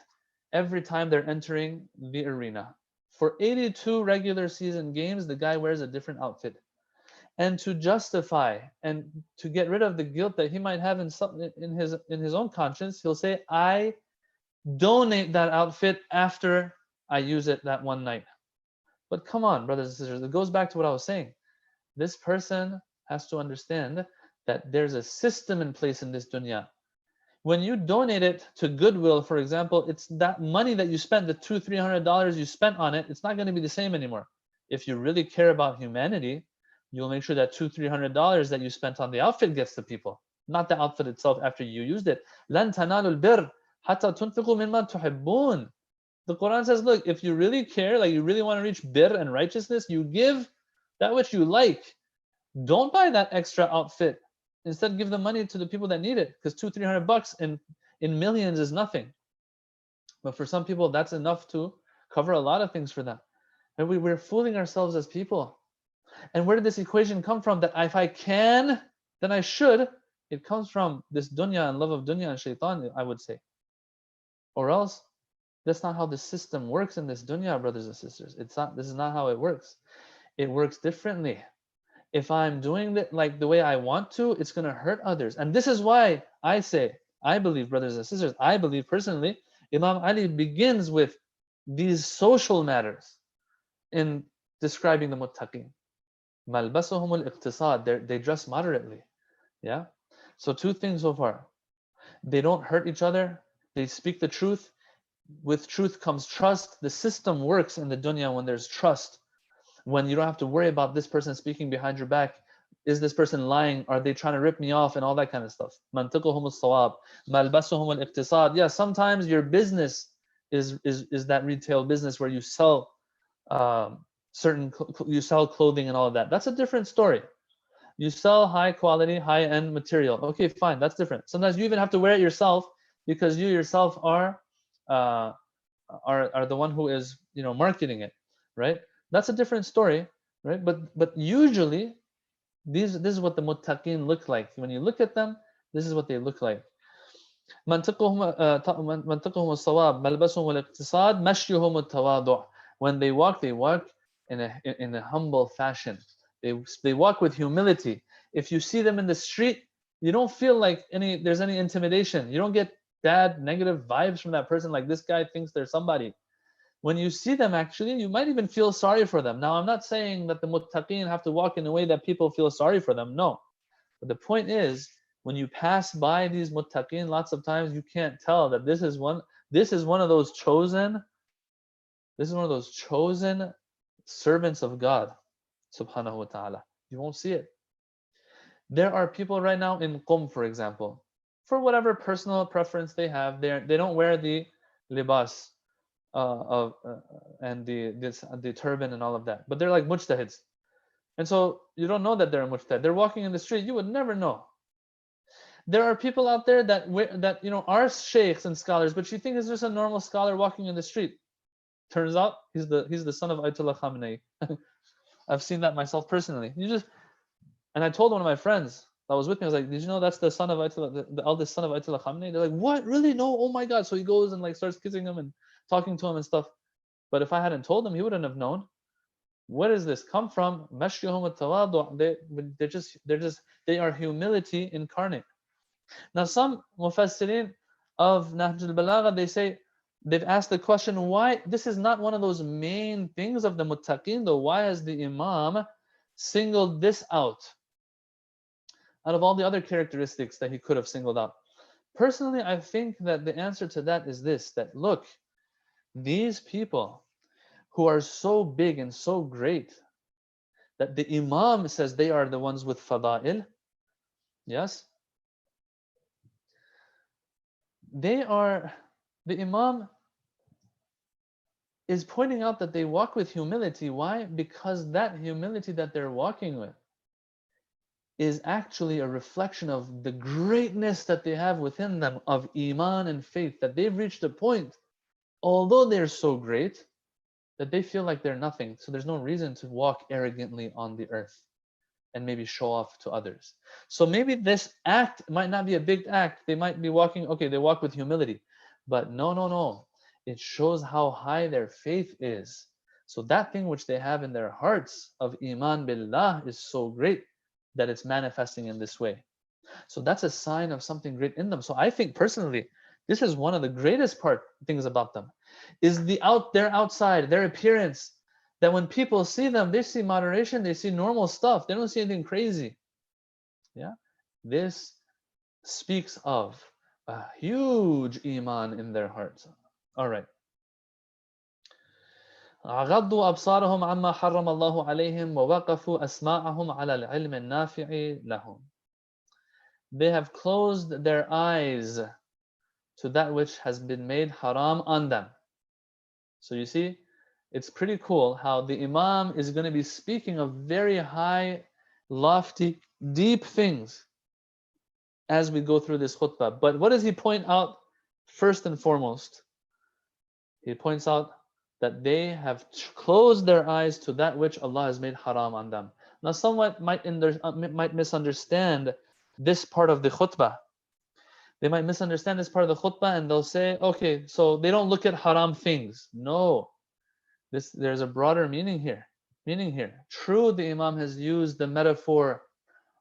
every time they're entering the arena. For 82 regular season games, the guy wears a different outfit. And to justify and to get rid of the guilt that he might have in his own conscience, he'll say, I donate that outfit after I use it that one night. But come on, brothers and sisters, it goes back to what I was saying. This person has to understand that there's a system in place in this dunya. When you donate it to Goodwill, for example, it's that money that you spent, the $200-300 you spent on it, it's not going to be the same anymore. If you really care about humanity, you'll make sure that $200-300 that you spent on the outfit gets to people, not the outfit itself after you used it. لَن تَنَالُوا الْبِرَّ حَتَّى تُنْفِقُوا مِمَّا تُحِبُّونَ. The Quran says, look, if you really care, like you really want to reach birr and righteousness, you give that which you like. Don't buy that extra outfit. Instead, give the money to the people that need it, because $200-300 in millions is nothing. But for some people, that's enough to cover a lot of things for them. And we're fooling ourselves as people. And where did this equation come from? That if I can, then I should. It comes from this dunya and love of dunya and shaitan, I would say. Or else, that's not how the system works in this dunya, brothers and sisters. This is not how it works. It works differently. If I'm doing it like the way I want to, it's going to hurt others. And this is why I say, I believe, brothers and sisters, I believe personally, Imam Ali begins with these social matters in describing the muttaqin. Malbasuhum al-iqtisad, they dress moderately. Yeah. So two things so far. They don't hurt each other. They speak the truth. With truth comes trust. The system works in the dunya when there's trust. When you don't have to worry about this person speaking behind your back. Is this person lying? Are they trying to rip me off? And all that kind of stuff. Mantiquhum as-sawab, malbasuhum al-iqtisad. Yeah, sometimes your business is that retail business where you sell you sell clothing and all of that. That's a different story. You sell high quality, high end material. Okay, fine, that's different. Sometimes you even have to wear it yourself because you yourself are the one who is, you know, marketing it, right? That's a different story, right? But usually this is what the muttaqin look like. When you look at them, this is what they look like. منطقهم الصواب ملبسهم الاقتصاد مشيهم التواضع. When they walk in a humble fashion. They walk with humility. If you see them in the street, you don't feel like there's any intimidation. You don't get bad negative vibes from that person, like this guy thinks they're somebody. When you see them, actually, you might even feel sorry for them. Now, I'm not saying that the muttaqin have to walk in a way that people feel sorry for them. No. But the point is, when you pass by these muttaqin, lots of times you can't tell that this is one of those chosen servants of God. subhanahu wa ta'ala. You won't see it. There are people right now in Qum, for example, for whatever personal preference they have, they don't wear the libas and the turban and all of that, but they're like mujtahids. And so you don't know that they're a mujtahid. They're walking in the street, you would never know. There are people out there that are sheikhs and scholars, but you think it's just a normal scholar walking in the street. Turns out he's the son of Ayatollah Khamenei. I've seen that myself personally. And I told one of my friends that was with me, I was like, did you know that's the son of Ayatollah, the eldest son of Ayatollah Khamenei? They're like, what? Really? No? Oh my God. So he goes and like starts kissing him and talking to him and stuff. But if I hadn't told him, he wouldn't have known. Where does this come from? They are humility incarnate. Now some mufassirin of Nahj al-Balagha, they say, they've asked the question, why this is not one of those main things of the muttaqin though? Why has the Imam singled this out of all the other characteristics that he could have singled out? Personally, I think that the answer to that is this, that look, these people who are so big and so great that the Imam says they are the ones with fada'il, yes, the Imam is pointing out that they walk with humility. Why? Because that humility that they're walking with is actually a reflection of the greatness that they have within them of iman and faith, that they've reached a point, although they're so great, that they feel like they're nothing. So there's no reason to walk arrogantly on the earth and maybe show off to others. So maybe this act might not be a big act. They might be walking, okay, they walk with humility. But no. It shows how high their faith is. So that thing which they have in their hearts of iman billah is so great that it's manifesting in this way. So that's a sign of something great in them. So I think personally, this is one of the greatest things about them, is their outside, their appearance, that when people see them, they see moderation, they see normal stuff. They don't see anything crazy. Yeah, this speaks of a huge iman in their hearts. All right. غضوا أبصارهم عما حرم الله عليهم ووقفوا أسماعهم على العلم النافع لهم. They have closed their eyes to that which has been made haram on them. So you see, it's pretty cool how the Imam is going to be speaking of very high, lofty, deep things as we go through this khutbah. But what does he point out first and foremost? He points out that they have closed their eyes to that which Allah has made haram on them. Now, someone might misunderstand this part of the khutbah. They might misunderstand this part of the khutbah and they'll say, okay, so they don't look at haram things. No, there's a broader meaning here. True, the Imam has used the metaphor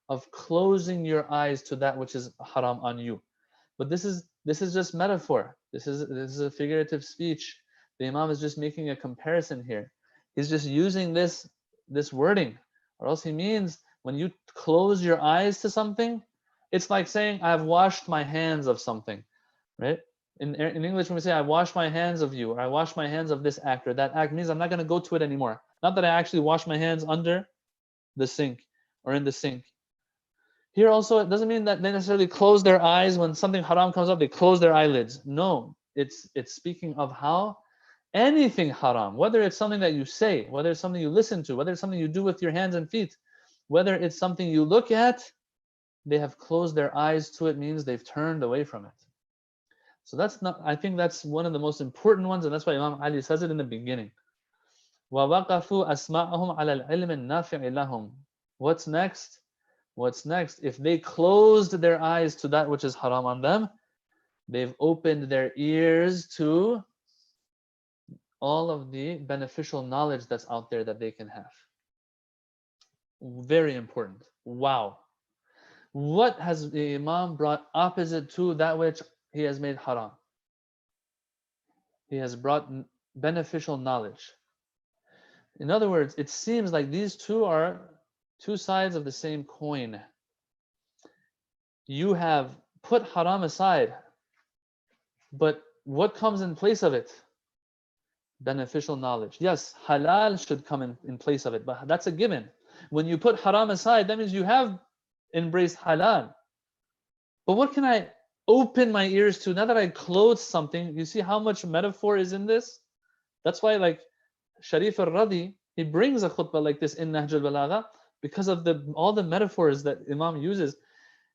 of closing your eyes to that which is haram on you. But this is just metaphor. This is a figurative speech. The Imam is just making a comparison here. He's just using this wording, or else he means when you close your eyes to something, it's like saying I've washed my hands of something, right? In English, when we say I wash my hands of you, or I wash my hands of this act or that act, means I'm not going to go to it anymore. Not that I actually wash my hands under the sink or in the sink. Here also, it doesn't mean that they necessarily close their eyes when something haram comes up, they close their eyelids. No, it's speaking of how anything haram, whether it's something that you say, whether it's something you listen to, whether it's something you do with your hands and feet, whether it's something you look at, they have closed their eyes to it, means they've turned away from it. So I think that's one of the most important ones, and that's why Imam Ali says it in the beginning. وَوَقَفُوا أَسْمَاءَهُمْ عَلَى الْعِلْمِ النَّافِعِ لَهُمْ. What's next? If they closed their eyes to that which is haram on them, they've opened their ears to all of the beneficial knowledge that's out there that they can have. Very important. Wow. What has the Imam brought opposite to that which he has made haram? He has brought beneficial knowledge. In other words, it seems like these two are two sides of the same coin. You have put haram aside, but what comes in place of it? Beneficial knowledge. Yes, halal should come in place of it, but that's a given. When you put haram aside, that means you have embraced halal. But what can I open my ears to now that I clothe something? You see how much metaphor is in this? That's why, like Sharif al-Radi, he brings a khutbah like this in Nahj al-Balagha because of all the metaphors that Imam uses.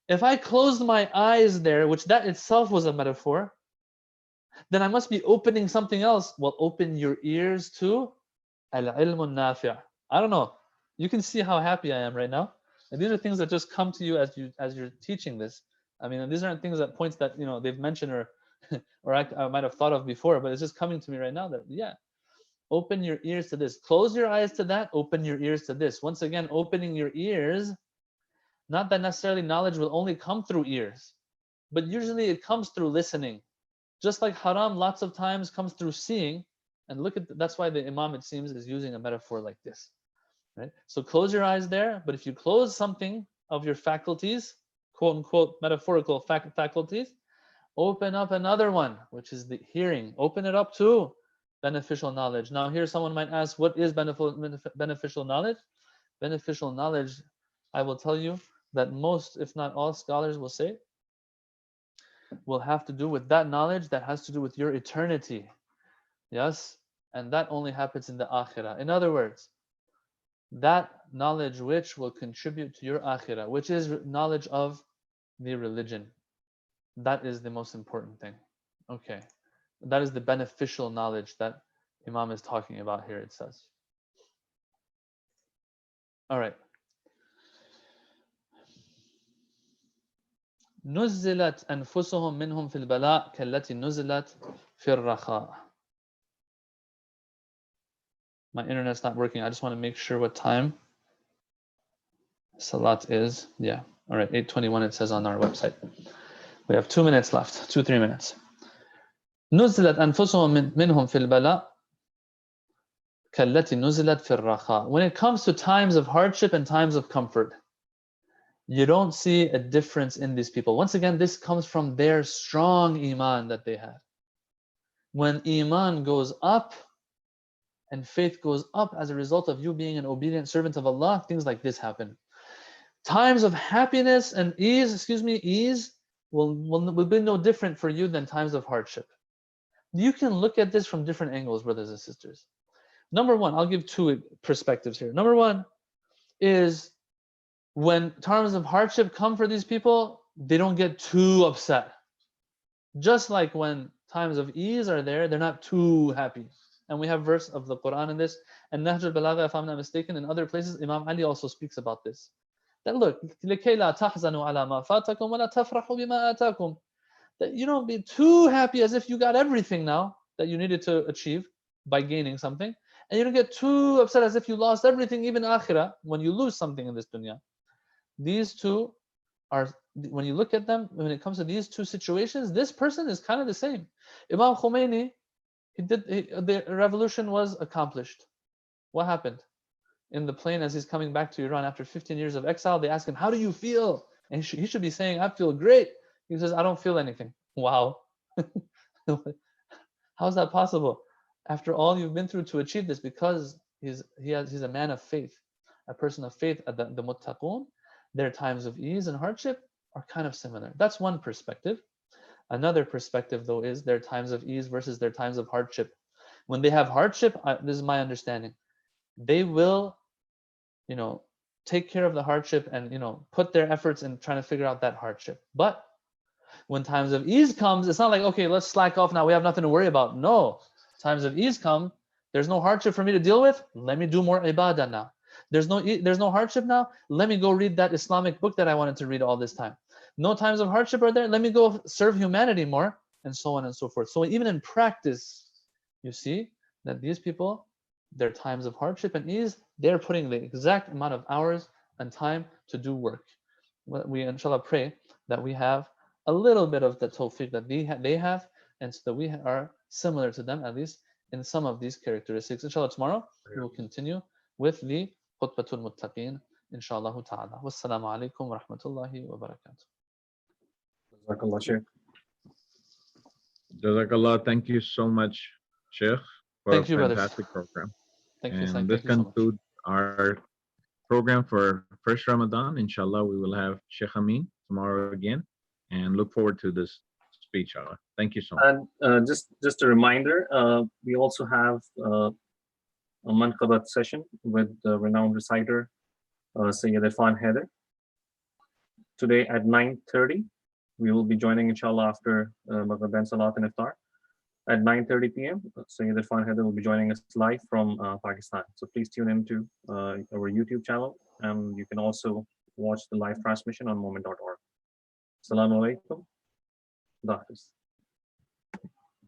If I closed my eyes there, which that itself was a metaphor, then I must be opening something else. Well, open your ears to al-ilm al-nafi'. I don't know. You can see how happy I am right now. And these are things that just come to you as you're teaching this. I mean, and these aren't things that points that they've mentioned or or I might have thought of before, but it's just coming to me right now that open your ears to this. Close your eyes to that. Open your ears to this. Once again, opening your ears. Not that necessarily knowledge will only come through ears, but usually it comes through listening. Just like haram lots of times comes through seeing. And look at that's why the Imam, it seems, is using a metaphor like this. Right? So close your eyes there, but if you close something of your faculties, quote unquote metaphorical faculties, open up another one, which is the hearing. Open it up to beneficial knowledge. Now here someone might ask, what is beneficial knowledge? Beneficial knowledge, I will tell you that most, if not all, scholars will say will have to do with that knowledge that has to do with your eternity. Yes? And that only happens in the akhirah. In other words, that knowledge which will contribute to your akhirah, which is knowledge of the religion. That is the most important thing. Okay. That is the beneficial knowledge that Imam is talking about here, it says. All right. نزلت أنفسهم منهم في البلاء كالتي نزلت في الرخاء. My internet's not working. I just want to make sure what time Salat is. Yeah. All right. 8:21 it says on our website. We have 2 minutes left. 2-3 minutes. نزلت أنفسهم منهم في البلاء كالتي نزلت في الرخاء. When it comes to times of hardship and times of comfort, you don't see a difference in these people. Once again, this comes from their strong iman that they had. When iman goes up and faith goes up as a result of you being an obedient servant of Allah, things like this happen. Times of happiness and ease, will be no different for you than times of hardship. You can look at this from different angles, brothers and sisters. Number one, I'll give two perspectives here. Number one is when times of hardship come for these people, they don't get too upset. Just like when times of ease are there, they're not too happy. And we have verse of the Quran in this. And Nahj al-Balagha, if I'm not mistaken, in other places, Imam Ali also speaks about this. That look, لِكَيْ لَا تَحْزَنُوا عَلَى مَا فَاتَكُمْ وَلَا تَفْرَحُوا بِمَا آتَاكُمْ. That you don't be too happy as if you got everything now that you needed to achieve by gaining something. And you don't get too upset as if you lost everything, even akhirah, when you lose something in this dunya. These two are, when you look at them, when it comes to these two situations, this person is kind of the same. Imam Khomeini, the revolution was accomplished. What happened? In the plane as he's coming back to Iran after 15 years of exile, they ask him, how do you feel? And he should be saying, I feel great. He says, I don't feel anything. Wow. How is that possible? After all you've been through to achieve this, because he's a man of faith, a person of faith, the muttaqun, their times of ease and hardship are kind of similar. That's one perspective. Another perspective, though, is their times of ease versus their times of hardship. When they have hardship, this is my understanding, they will, take care of the hardship and, put their efforts in trying to figure out that hardship. But when times of ease comes, it's not like, okay, let's slack off now. We have nothing to worry about. No, times of ease come. There's no hardship for me to deal with. Let me do more ibadah now. There's no hardship now. Let me go read that Islamic book that I wanted to read all this time. No times of hardship are there. Let me go serve humanity more, and so on and so forth. So even in practice, you see that these people, their times of hardship and ease, they're putting the exact amount of hours and time to do work. We inshallah pray that we have a little bit of the tawfiq that they have, and so that we are similar to them, at least in some of these characteristics. Inshallah, tomorrow we will continue with the Khutbatul Muttaqeen, inshallah ta'ala. Wassalamu alaikum wa rahmatullahi wa barakatuh. Jazakallah, Shaykh. Jazakallah. Thank you so much, Sheikh, for Thank a you, brothers. fantastic program. Thank you, And Sayyid. this Thank you so much. concludes our program for first Ramadan. Inshallah, we will have Sheikh Amin tomorrow again, and look forward to this speech. Thank you so much. And just a reminder, we also have a Manqabat session with the renowned reciter Sayyid Irfan Haider. Today at 9:30, we will be joining inshallah after Maghrib and Salat and Iftar. At 9:30 p.m., Sayyid Irfan Haider will be joining us live from Pakistan. So please tune into our YouTube channel, and you can also watch the live transmission on momin.org. Assalamu alaikum. Dahis.